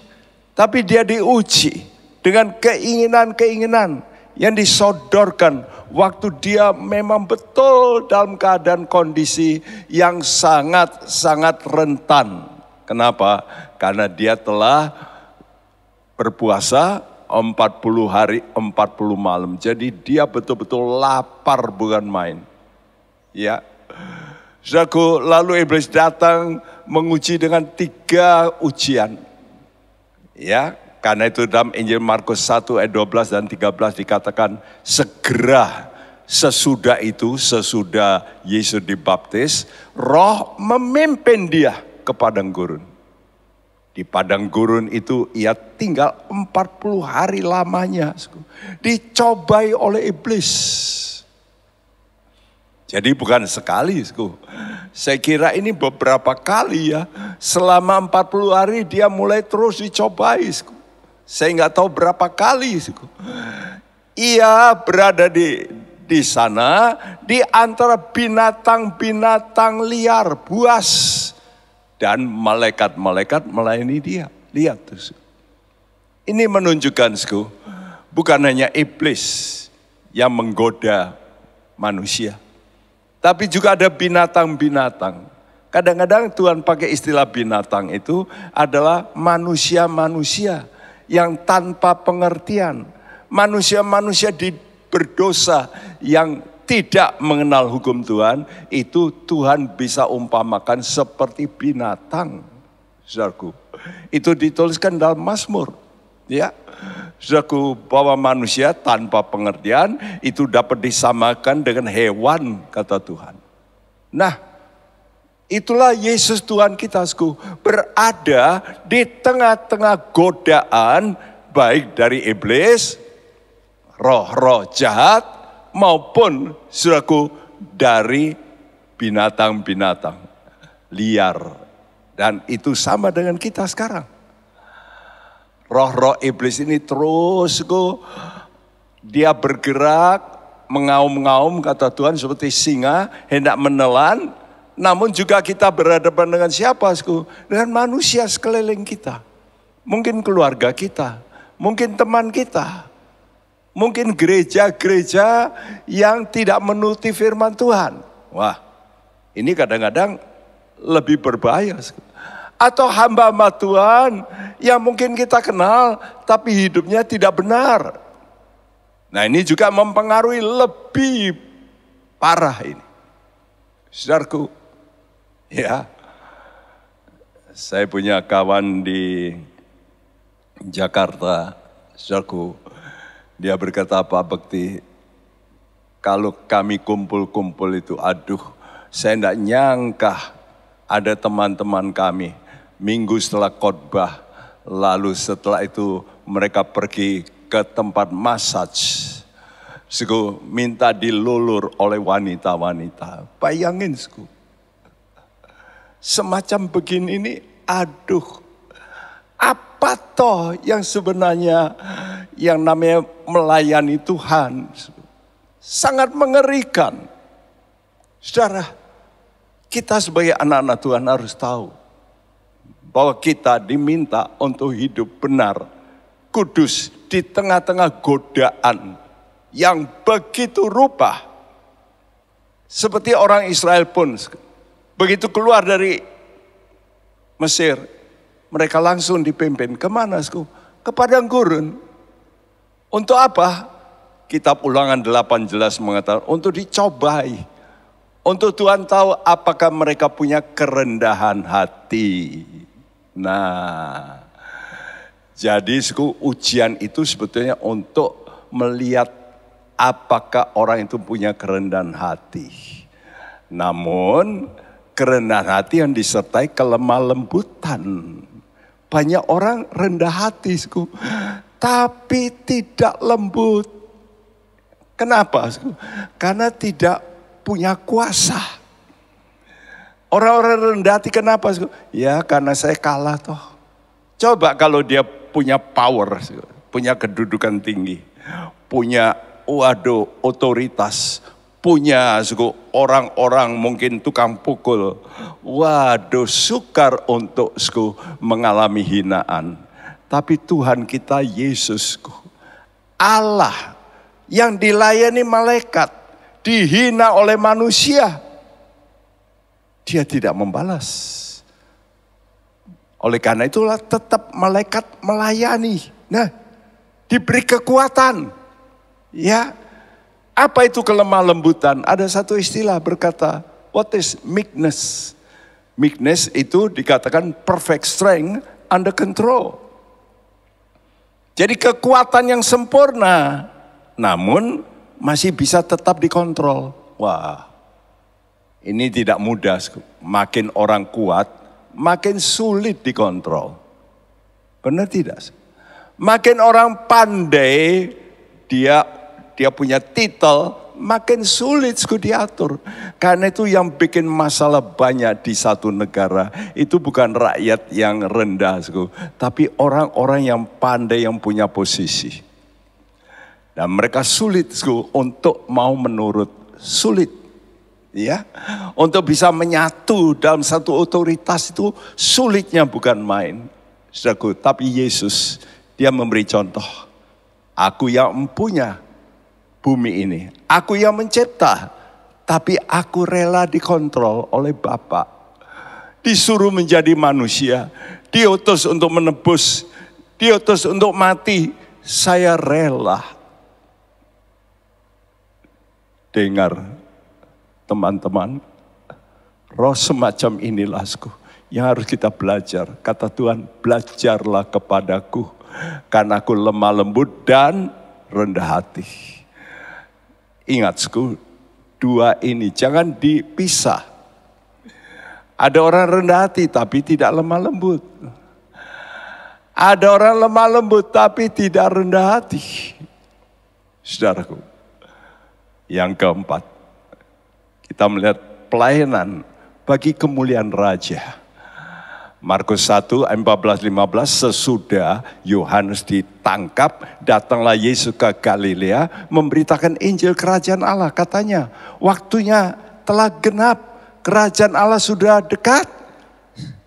Tapi dia diuji dengan keinginan-keinginan yang disodorkan waktu dia memang betul dalam keadaan kondisi yang sangat-sangat rentan. Kenapa? Karena dia telah berpuasa 40 hari 40 malam. Jadi dia betul-betul lapar bukan main. Ya. Saudaraku, lalu iblis datang menguji dengan 3 ujian. Ya, karena itu dalam Injil Markus 1 ayat 12 dan 13 dikatakan segera sesudah itu, sesudah Yesus dibaptis, roh memimpin dia ke padang gurun. Di padang gurun itu ia tinggal 40 hari lamanya. Dicobai oleh iblis. Jadi bukan sekali. Saya kira ini beberapa kali ya. Selama 40 hari dia mulai terus dicobai. Saya nggak tahu berapa kali. Ia berada di sana di antara binatang-binatang liar, buas, dan malaikat-malaikat melayani dia. Lihat tuh. Ini menunjukkan bukan hanya iblis yang menggoda manusia, tapi juga ada binatang-binatang. Kadang-kadang Tuhan pakai istilah binatang itu adalah manusia-manusia yang tanpa pengertian. Manusia-manusia berdosa yang tidak mengenal hukum Tuhan, itu Tuhan bisa umpamakan seperti binatang. Saudaraku, itu dituliskan dalam Mazmur. Ya, saudaraku, bahwa manusia tanpa pengertian itu dapat disamakan dengan hewan, kata Tuhan. Nah, itulah Yesus Tuhan kita, berada di tengah-tengah godaan, baik dari iblis, roh-roh jahat, maupun saudaraku dari binatang-binatang liar. Dan itu sama dengan kita sekarang. Roh-roh iblis ini terus dia bergerak, mengaum-ngaum, kata Tuhan, seperti singa hendak menelan. Namun juga kita berhadapan dengan siapa? Dengan manusia sekeliling kita. Mungkin keluarga kita, mungkin teman kita, mungkin gereja-gereja yang tidak menuruti firman Tuhan. Wah, ini kadang-kadang lebih berbahaya. Atau hamba-hamba Tuhan yang mungkin kita kenal tapi hidupnya tidak benar. Nah, ini juga mempengaruhi lebih parah ini. Saudaraku, ya, saya punya kawan di Jakarta, saudaraku, dia berkata, Pak Bekti, kalau kami kumpul-kumpul itu, aduh, saya tidak nyangka ada teman-teman kami, minggu setelah khotbah, lalu setelah itu mereka pergi ke tempat massage, minta dilulur oleh wanita-wanita. Bayangin, semacam begini ini, aduh, apa toh yang sebenarnya yang namanya melayani Tuhan? Sangat mengerikan. Saudara, kita sebagai anak-anak Tuhan harus tahu bahwa kita diminta untuk hidup benar, kudus, di tengah-tengah godaan yang begitu rupa. Seperti orang Israel pun, begitu keluar dari Mesir, mereka langsung dipimpin kemana? Ke padang gurun. Untuk apa? Kitab Ulangan 8 jelas mengatakan, untuk dicobai. Untuk Tuhan tahu apakah mereka punya kerendahan hati. Nah, jadi ujian itu sebetulnya untuk melihat apakah orang itu punya kerendahan hati. Namun kerendahan hati yang disertai kelemah lembutan. Banyak orang rendah hati, tapi tidak lembut. Kenapa? Karena tidak punya kuasa. Orang-orang rendah hati kenapa? Ya karena saya kalah toh. Coba kalau dia punya power, punya kedudukan tinggi, punya otoritas, punya orang-orang mungkin tukang pukul. Waduh, sukar untuk mengalami hinaan. Tapi Tuhan kita Yesus, Allah yang dilayani malaikat, dihina oleh manusia, dia tidak membalas. Oleh karena itulah tetap malaikat melayani. Nah, diberi kekuatan. Ya, apa itu kelemah lembutan? Ada satu istilah berkata, what is meekness? Meekness itu dikatakan perfect strength under control. Jadi kekuatan yang sempurna, namun masih bisa tetap dikontrol. Wah, ini tidak mudah. Makin orang kuat, makin sulit dikontrol. Benar tidak? Makin orang pandai, dia punya titel, makin sulit diatur. Karena itu yang bikin masalah banyak di satu negara, itu bukan rakyat yang rendah, tapi orang-orang yang pandai, yang punya posisi. Dan mereka sulit untuk mau menurut, sulit. Ya, untuk bisa menyatu dalam satu otoritas itu sulitnya bukan main. Saudaraku, tapi Yesus, dia memberi contoh. Aku yang mempunyai bumi ini, aku yang mencipta, tapi aku rela dikontrol oleh Bapa. Disuruh menjadi manusia, diutus untuk menebus, diutus untuk mati, saya rela. Dengar teman-teman, roh semacam inilah yang harus kita belajar. Kata Tuhan, belajarlah kepadaku, karena aku lemah lembut dan rendah hati. Ingat dua ini jangan dipisah. Ada orang rendah hati tapi tidak lemah lembut. Ada orang lemah lembut tapi tidak rendah hati. Saudaraku, yang keempat, kita melihat pelayanan bagi kemuliaan Raja. Markus 1 ayat 14-15, sesudah Yohanes ditangkap, datanglah Yesus ke Galilea memberitakan Injil kerajaan Allah. Katanya, waktunya telah genap, kerajaan Allah sudah dekat.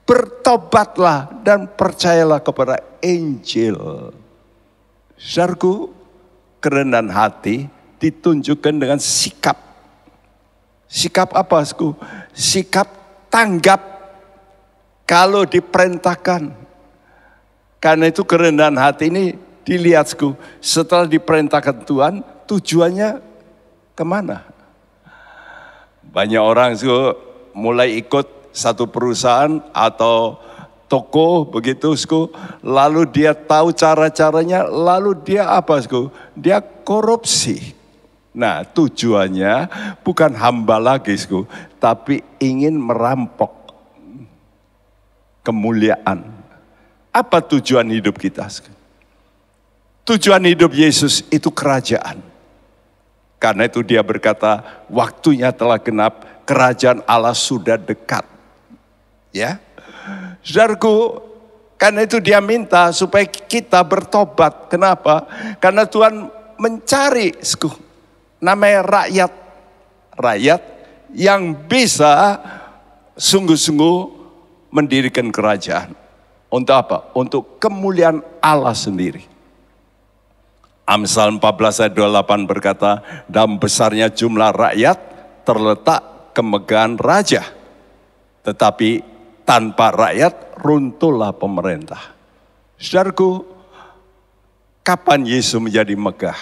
Bertobatlah dan percayalah kepada Injil. Saudaraku, kerendahan hati ditunjukkan dengan sikap. Sikap apa? Sikap tanggap kalau diperintahkan. Karena itu kerendahan hati ini dilihat setelah diperintahkan Tuhan, tujuannya kemana? Banyak orang mulai ikut satu perusahaan atau toko begitu, lalu dia tahu cara-caranya, lalu dia apa? Dia korupsi. Nah, tujuannya bukan hamba lagi, tapi ingin merampok kemuliaan. Apa tujuan hidup kita? Tujuan hidup Yesus itu kerajaan. Karena itu dia berkata, waktunya telah genap, kerajaan Allah sudah dekat. Ya, saudaraku, karena itu dia minta supaya kita bertobat. Kenapa? Karena Tuhan mencari namanya rakyat yang bisa sungguh-sungguh mendirikan kerajaan. Untuk apa? Untuk kemuliaan Allah sendiri. Amsal 14 ayat 28 berkata, dalam besarnya jumlah rakyat terletak kemegahan raja. Tetapi tanpa rakyat runtuhlah pemerintah. Saudaraku, kapan Yesus menjadi megah?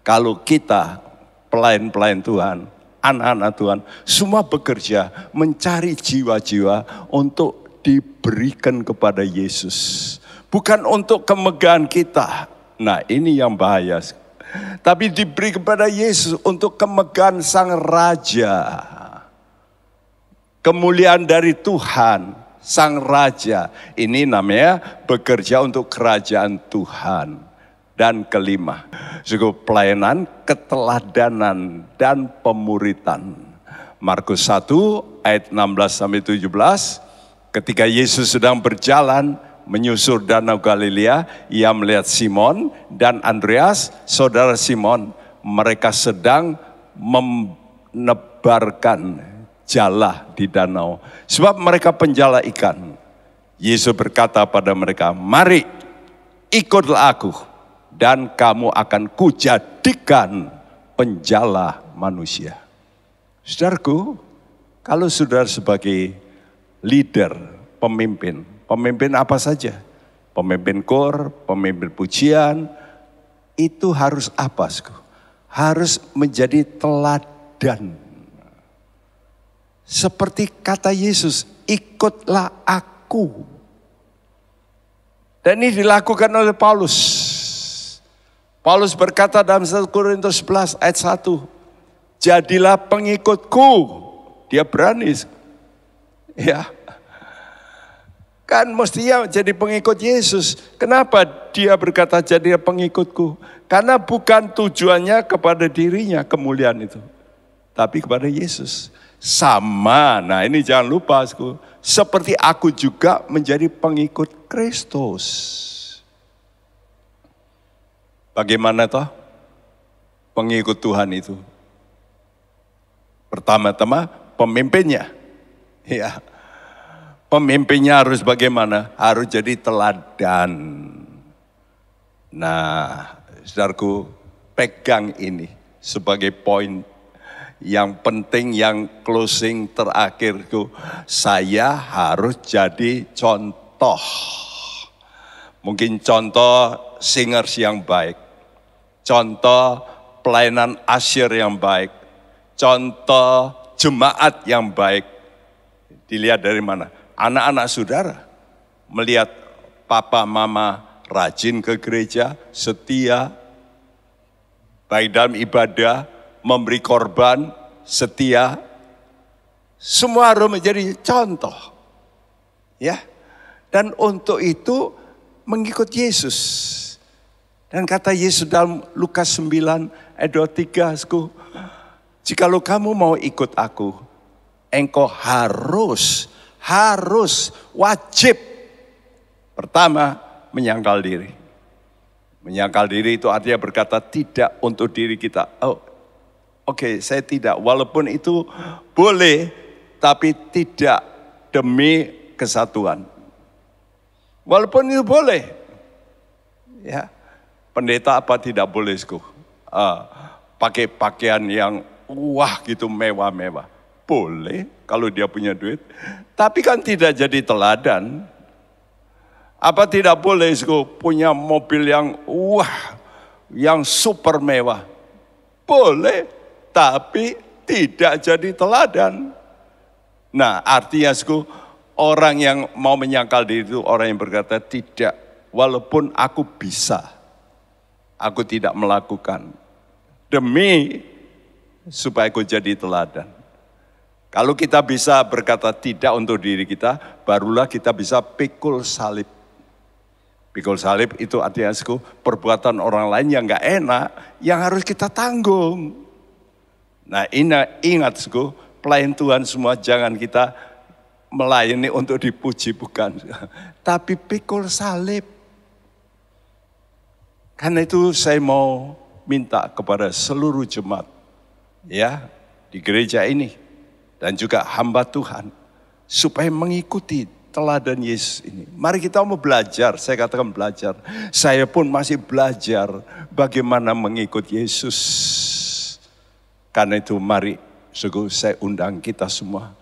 Kalau kita pelayan-pelayan Tuhan, anak-anak Tuhan, semua bekerja mencari jiwa-jiwa untuk diberikan kepada Yesus. Bukan untuk kemegahan kita. Nah, ini yang bahaya. Tapi diberi kepada Yesus untuk kemegahan Sang Raja. Kemuliaan dari Tuhan, Sang Raja. Ini namanya bekerja untuk kerajaan Tuhan. Dan kelima, pelayanan, keteladanan, dan pemuritan. Markus 1 ayat 16-17, ketika Yesus sedang berjalan menyusur danau Galilea, ia melihat Simon dan Andreas, saudara Simon. Mereka sedang menebarkan jala di danau, sebab mereka penjala ikan. Yesus berkata pada mereka, mari ikutlah aku, dan kamu akan kujadikan penjala manusia. Saudaraku, kalau saudara sebagai leader, pemimpin apa saja? Pemimpin kor, pemimpin pujian, itu harus apa? Harus menjadi teladan. Seperti kata Yesus, ikutlah aku. Dan ini dilakukan oleh Paulus. Paulus berkata dalam 1 Korintus 11 ayat 1, jadilah pengikutku. Dia berani. Ya. Kan mestinya jadi pengikut Yesus. Kenapa dia berkata jadi pengikutku? Karena bukan tujuannya kepada dirinya kemuliaan itu, tapi kepada Yesus. Sama, nah ini jangan lupa, seperti aku juga menjadi pengikut Kristus. Bagaimana toh pengikut Tuhan itu? Pertama-tama pemimpinnya. Ya. Pemimpinnya harus bagaimana? Harus jadi teladan. Nah, saudaraku, pegang ini sebagai poin yang penting, yang closing terakhirku. Saya harus jadi contoh. Mungkin contoh singers yang baik. Contoh pelayanan asyir yang baik. Contoh jemaat yang baik. Dilihat dari mana? Anak-anak saudara. Melihat papa mama rajin ke gereja, setia, baik dalam ibadah, memberi korban, setia. Semua harus menjadi contoh. Ya. Dan untuk itu mengikut Yesus. Dan kata Yesus dalam Lukas 9 ayat 23, jikalau kamu mau ikut aku, engkau harus, wajib. Pertama, menyangkal diri. Menyangkal diri itu artinya berkata tidak untuk diri kita. Oh, oke, saya tidak. Walaupun itu boleh, tapi tidak demi kesatuan. Walaupun itu boleh. Ya. Pendeta apa tidak boleh, pakai pakaian yang wah gitu, mewah-mewah. Boleh kalau dia punya duit. Tapi kan tidak jadi teladan. Apa tidak boleh punya mobil yang wah, yang super mewah? Boleh, tapi tidak jadi teladan. Nah, artinya orang yang mau menyangkal diri itu orang yang berkata tidak, walaupun aku bisa, aku tidak melakukan demi supaya aku jadi teladan. Kalau kita bisa berkata tidak untuk diri kita, barulah kita bisa pikul salib. Pikul salib itu artinya perbuatan orang lain yang gak enak, yang harus kita tanggung. Nah, ingat pelayan Tuhan semua, jangan kita melayani untuk dipuji, bukan. Tapi pikul salib. Karena itu saya mau minta kepada seluruh jemaat, ya, di gereja ini, dan juga hamba Tuhan, supaya mengikuti teladan Yesus ini. Mari kita mau belajar, saya katakan belajar. Saya pun masih belajar bagaimana mengikut Yesus. Karena itu mari, saya undang kita semua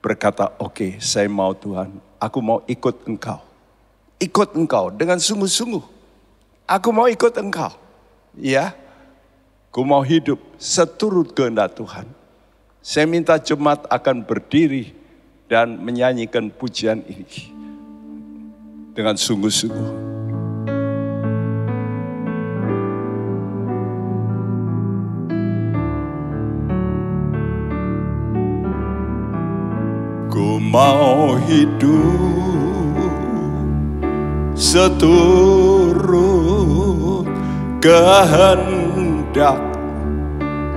berkata, oke, saya mau Tuhan, aku mau ikut Engkau. Ikut Engkau dengan sungguh-sungguh. Aku mau ikut Engkau. Ya, aku mau hidup seturut kehendak Tuhan. Saya minta jemaat akan berdiri dan menyanyikan pujian ini dengan sungguh-sungguh. Ku mau hidup seturut kehendak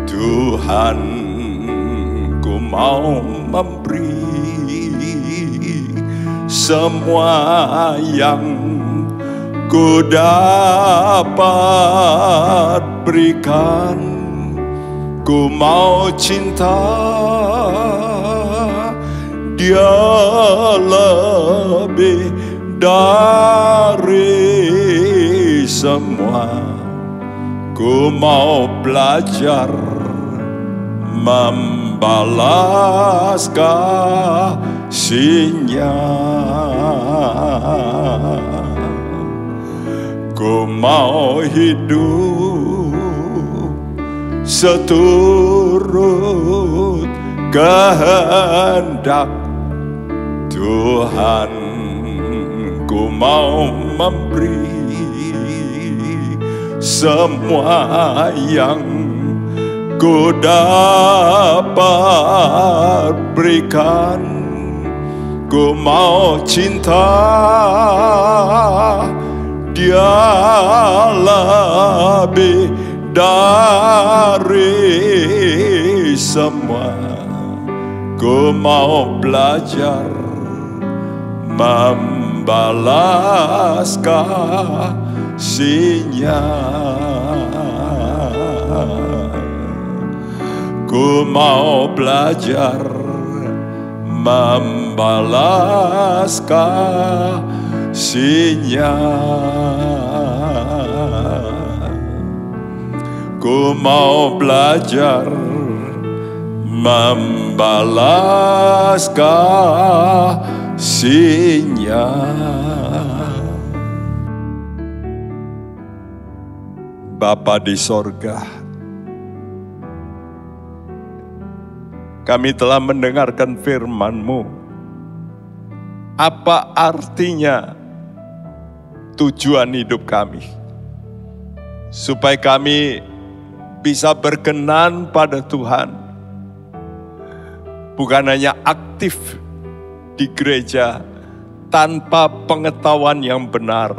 Tuhan. Ku mau memberi semua yang ku dapat berikan. Ku mau cinta Dia lebih dari semua. Ku mau belajar membalas kasih-Nya. Ku mau hidup seturut kehendak Tuhan. Ku mau memberi semua yang ku dapat berikan. Ku mau cinta, Dia lebih dari semua. Ku mau belajar membalas kasih-Nya. Ku mau belajar membalas kasih-Nya. Ku mau belajar membalas kasih-Nya. Bapa di sorga, kami telah mendengarkan firman-Mu. Apa artinya tujuan hidup kami? Supaya kami bisa berkenan pada Tuhan. Bukan hanya aktif di gereja tanpa pengetahuan yang benar.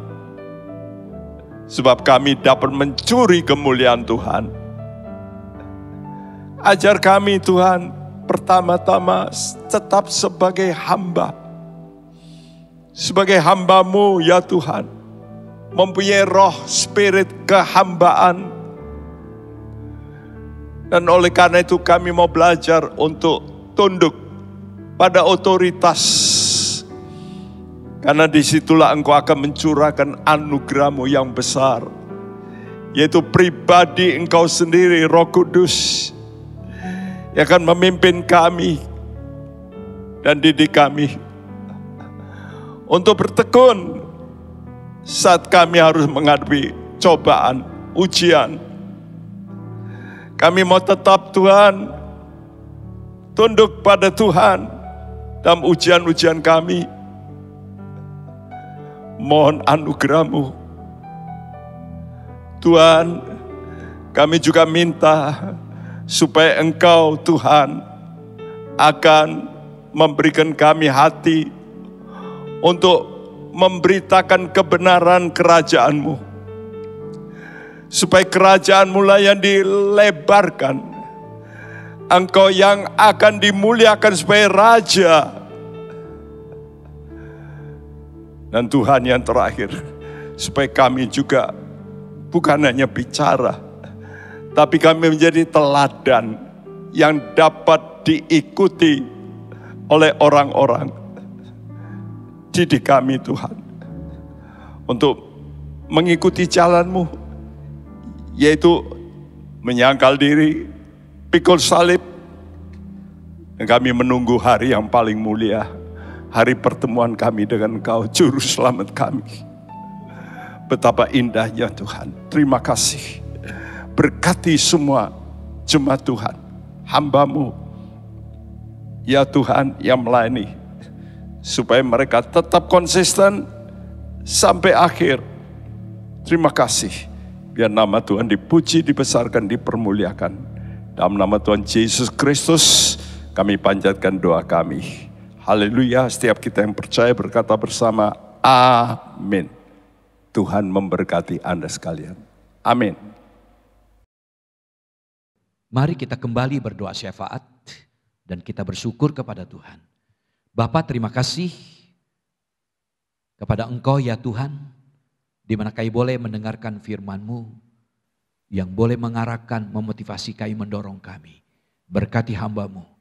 Sebab kami dapat mencuri kemuliaan Tuhan. Ajar kami Tuhan, pertama-tama tetap sebagai hamba. Sebagai hamba-Mu ya Tuhan, mempunyai roh spirit kehambaan. Dan oleh karena itu kami mau belajar untuk tunduk pada otoritas. Karena disitulah Engkau akan mencurahkan anugerah-Mu yang besar. Yaitu pribadi Engkau sendiri, Roh Kudus. Yang akan memimpin kami dan didik kami. Untuk bertekun saat kami harus menghadapi cobaan, ujian. Kami mau tetap Tuhan, tunduk pada Tuhan dalam ujian-ujian kami. Mohon anugerah-Mu. Tuhan, kami juga minta supaya Engkau Tuhan akan memberikan kami hati untuk memberitakan kebenaran kerajaan-Mu. Supaya kerajaan-Mu lah yang dilebarkan. Engkau yang akan dimuliakan sebagai Raja. Dan Tuhan yang terakhir, supaya kami juga bukan hanya bicara, tapi kami menjadi teladan yang dapat diikuti oleh orang-orang. Didik kami Tuhan, untuk mengikuti jalan-Mu, yaitu menyangkal diri, pikul salib, dan kami menunggu hari yang paling mulia. Hari pertemuan kami dengan Engkau, Juru Selamat kami. Betapa indahnya Tuhan. Terima kasih. Berkati semua jemaat Tuhan, hamba-Mu. Ya Tuhan yang melayani. Supaya mereka tetap konsisten sampai akhir. Terima kasih. Biar nama Tuhan dipuji, dibesarkan, dipermuliakan. Dalam nama Tuhan Yesus Kristus, kami panjatkan doa kami. Haleluya, setiap kita yang percaya berkata bersama, amin. Tuhan memberkati Anda sekalian. Amin. Mari kita kembali berdoa syafaat dan kita bersyukur kepada Tuhan. Bapa, terima kasih kepada Engkau ya Tuhan, di mana kami boleh mendengarkan firman-Mu yang boleh mengarahkan, memotivasi kami, mendorong kami. Berkati hamba-Mu.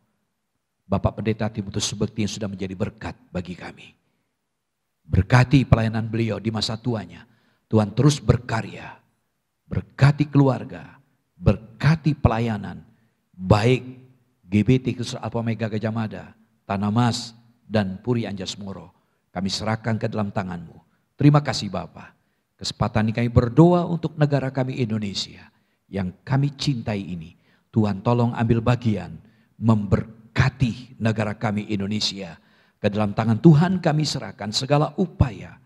Bapak Pendeta Timotius Subekti yang sudah menjadi berkat bagi kami. Berkati pelayanan beliau di masa tuanya. Tuhan terus berkarya. Berkati keluarga. Berkati pelayanan. Baik GBT Kristus Alpha Omega Gajah Mada, Tanah Mas, dan Puri Anjas Moro. Kami serahkan ke dalam tangan-Mu. Terima kasih Bapa. Kesempatan ini kami berdoa untuk negara kami Indonesia. Yang kami cintai ini. Tuhan tolong ambil bagian. Memberkati negara kami Indonesia. Ke dalam tangan Tuhan kami serahkan segala upaya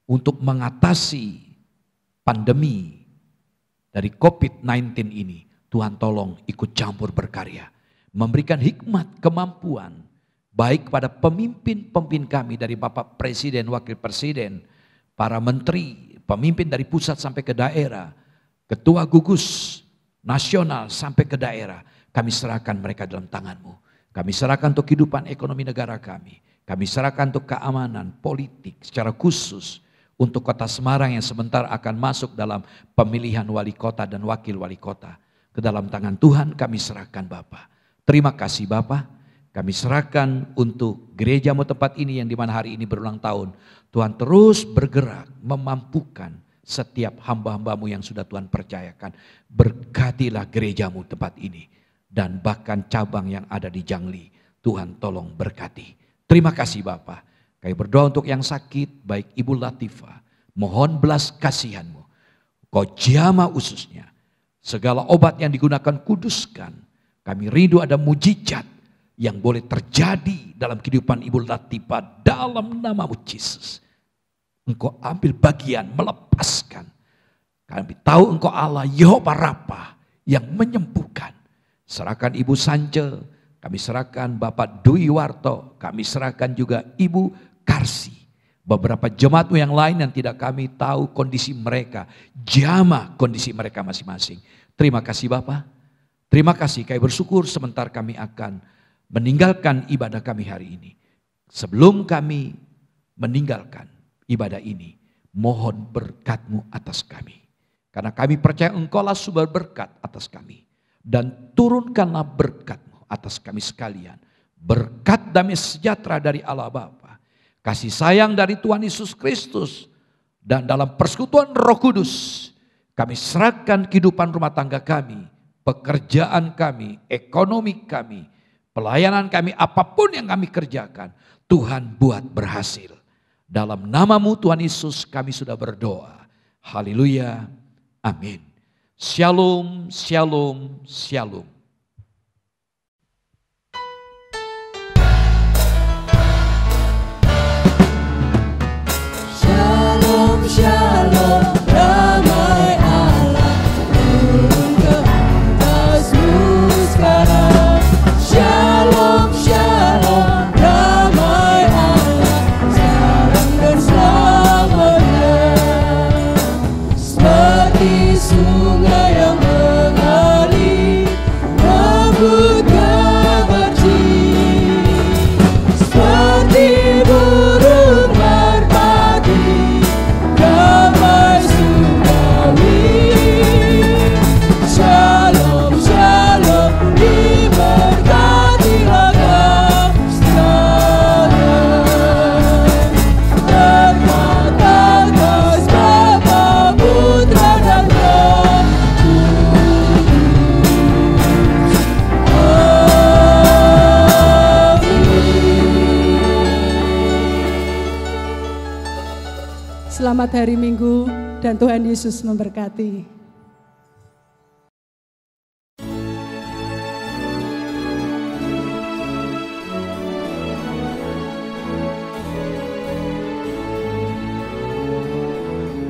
untuk mengatasi pandemi dari COVID-19 ini. Tuhan tolong ikut campur berkarya. Memberikan hikmat, kemampuan, baik kepada pemimpin-pemimpin kami dari Bapak Presiden, Wakil Presiden, para menteri, pemimpin dari pusat sampai ke daerah, ketua gugus nasional sampai ke daerah. Kami serahkan mereka dalam tangan-Mu. Kami serahkan untuk kehidupan ekonomi negara kami. Kami serahkan untuk keamanan politik secara khusus untuk kota Semarang yang sebentar akan masuk dalam pemilihan wali kota dan wakil wali kota. Ke dalam tangan Tuhan kami serahkan Bapa. Terima kasih Bapa. Kami serahkan untuk gereja-Mu tempat ini yang dimana hari ini berulang tahun. Tuhan terus bergerak memampukan setiap hamba-hamba-Mu yang sudah Tuhan percayakan. Berkatilah gereja-Mu tempat ini. Dan bahkan cabang yang ada di Jangli. Tuhan tolong berkati. Terima kasih Bapa. Kami berdoa untuk yang sakit, baik Ibu Latifah. Mohon belas kasihan-Mu. Kau jamah ususnya. Segala obat yang digunakan kuduskan. Kami rindu ada mujizat yang boleh terjadi dalam kehidupan Ibu Latifah dalam nama-Mu Yesus. Engkau ambil bagian, melepaskan. Kami tahu Engkau Allah Yehova Rafa yang menyembuhkan. Serahkan Ibu Sance, kami serahkan Bapak Dwi Warto, kami serahkan juga Ibu Karsi. Beberapa jemaat-Mu yang lain yang tidak kami tahu kondisi mereka, jamah kondisi mereka masing-masing. Terima kasih Bapak, terima kasih kami bersyukur sebentar kami akan meninggalkan ibadah kami hari ini. Sebelum kami meninggalkan ibadah ini, mohon berkat-Mu atas kami. Karena kami percaya Engkaulah sumber berkat atas kami. Dan turunkanlah berkat-Mu atas kami sekalian. Berkat damai sejahtera dari Allah Bapa, kasih sayang dari Tuhan Yesus Kristus, dan dalam persekutuan Roh Kudus, kami serahkan kehidupan rumah tangga kami, pekerjaan kami, ekonomi kami, pelayanan kami, apapun yang kami kerjakan, Tuhan buat berhasil. Dalam nama-Mu Tuhan Yesus kami sudah berdoa. Haleluya. Amin. Shalom, shalom, shalom. Shalom, shalom, damai Allah turun ke atasmu sekarang. Shalom, shalom, damai Allah sekarang dan selamanya. Seperti sungai yang mengalir rambut keberci, seperti burung merpati damai surgawi. Shalom, shalom, diberkatilah kau sekalian. Berkat atas Bapa, Putra dan Roh Selamat hari Minggu dan Tuhan Yesus memberkati.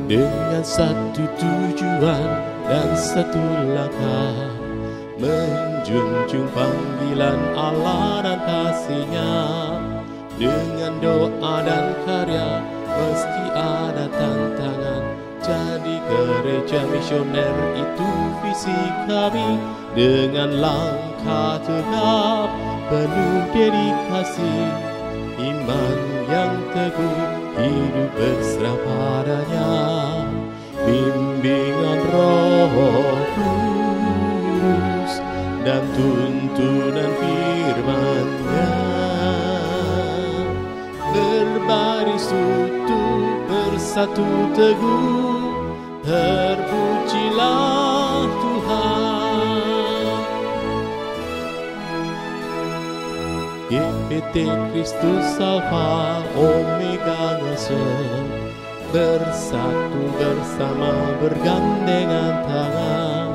Dengan satu tujuan dan satu langkah, menjunjung panggilan Allah dan kasih-Nya. Dengan doa dan karya meski ada tantangan, jadi gereja misioner itu visi kami. Dengan langkah tegap penuh dedikasi, iman yang teguh, hidup berserah padanya. Bimbingan Roh Kudus dan tuntunan firman-Nya, berbaris utuh, bersatu teguh, terpujilah Tuhan. GPT Kristus Alfa Omega ngasih, bersatu bersama bergandengan tangan,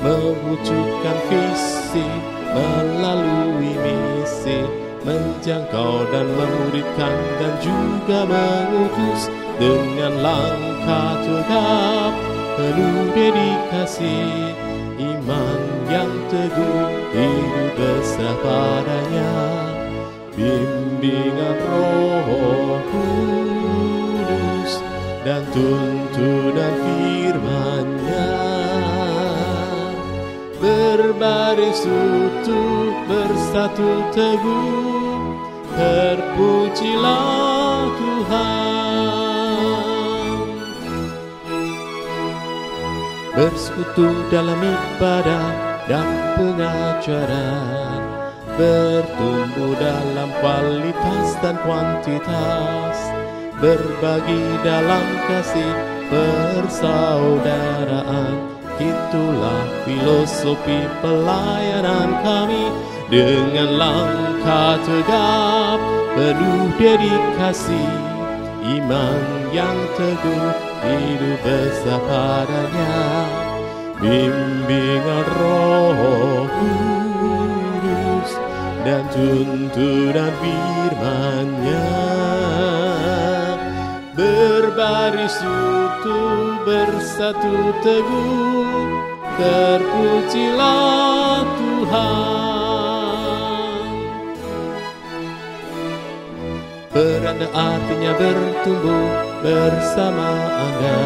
mewujudkan visi melalui misi, menjangkau dan memuridkan dan juga mengutus. Dengan langkah tegap penuh dedikasi, iman yang teguh, hidup berserah padanya. bimbingan Roh Kudus dan tuntunan firman-Nya. Berbaris utuh, bersatu teguh, terpujilah Tuhan. Bersekutu dalam ibadah dan pengajaran, bertumbuh dalam kualitas dan kuantitas, berbagi dalam kasih persaudaraan. Itulah filosofi pelayanan kami, dengan langkah tegap penuh dedikasi, iman yang teguh, hidup besar padanya. Bimbingan Roh Kudus dan tuntunan firman-Nya. Berbaris utuh, bersatu teguh, terpujilah Tuhan. Beranda artinya bertumbuh bersama Anda,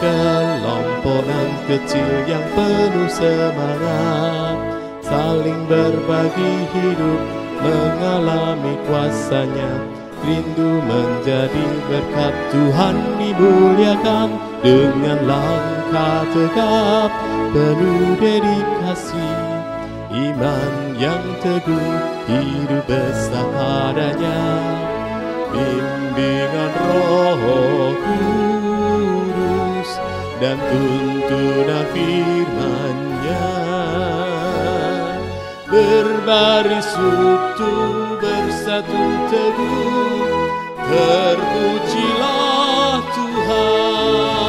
kelompokan kecil yang penuh semangat, saling berbagi hidup, mengalami kuasa-Nya. Rindu menjadi berkat, Tuhan dimuliakan, dengan langkah tegap penuh dedikasi, iman yang teguh, hidup besar padanya. Bimbingan Roh Kudus dan tuntunan firman-Nya. Berbaris utuh, bersatu teguh, terpujilah Tuhan.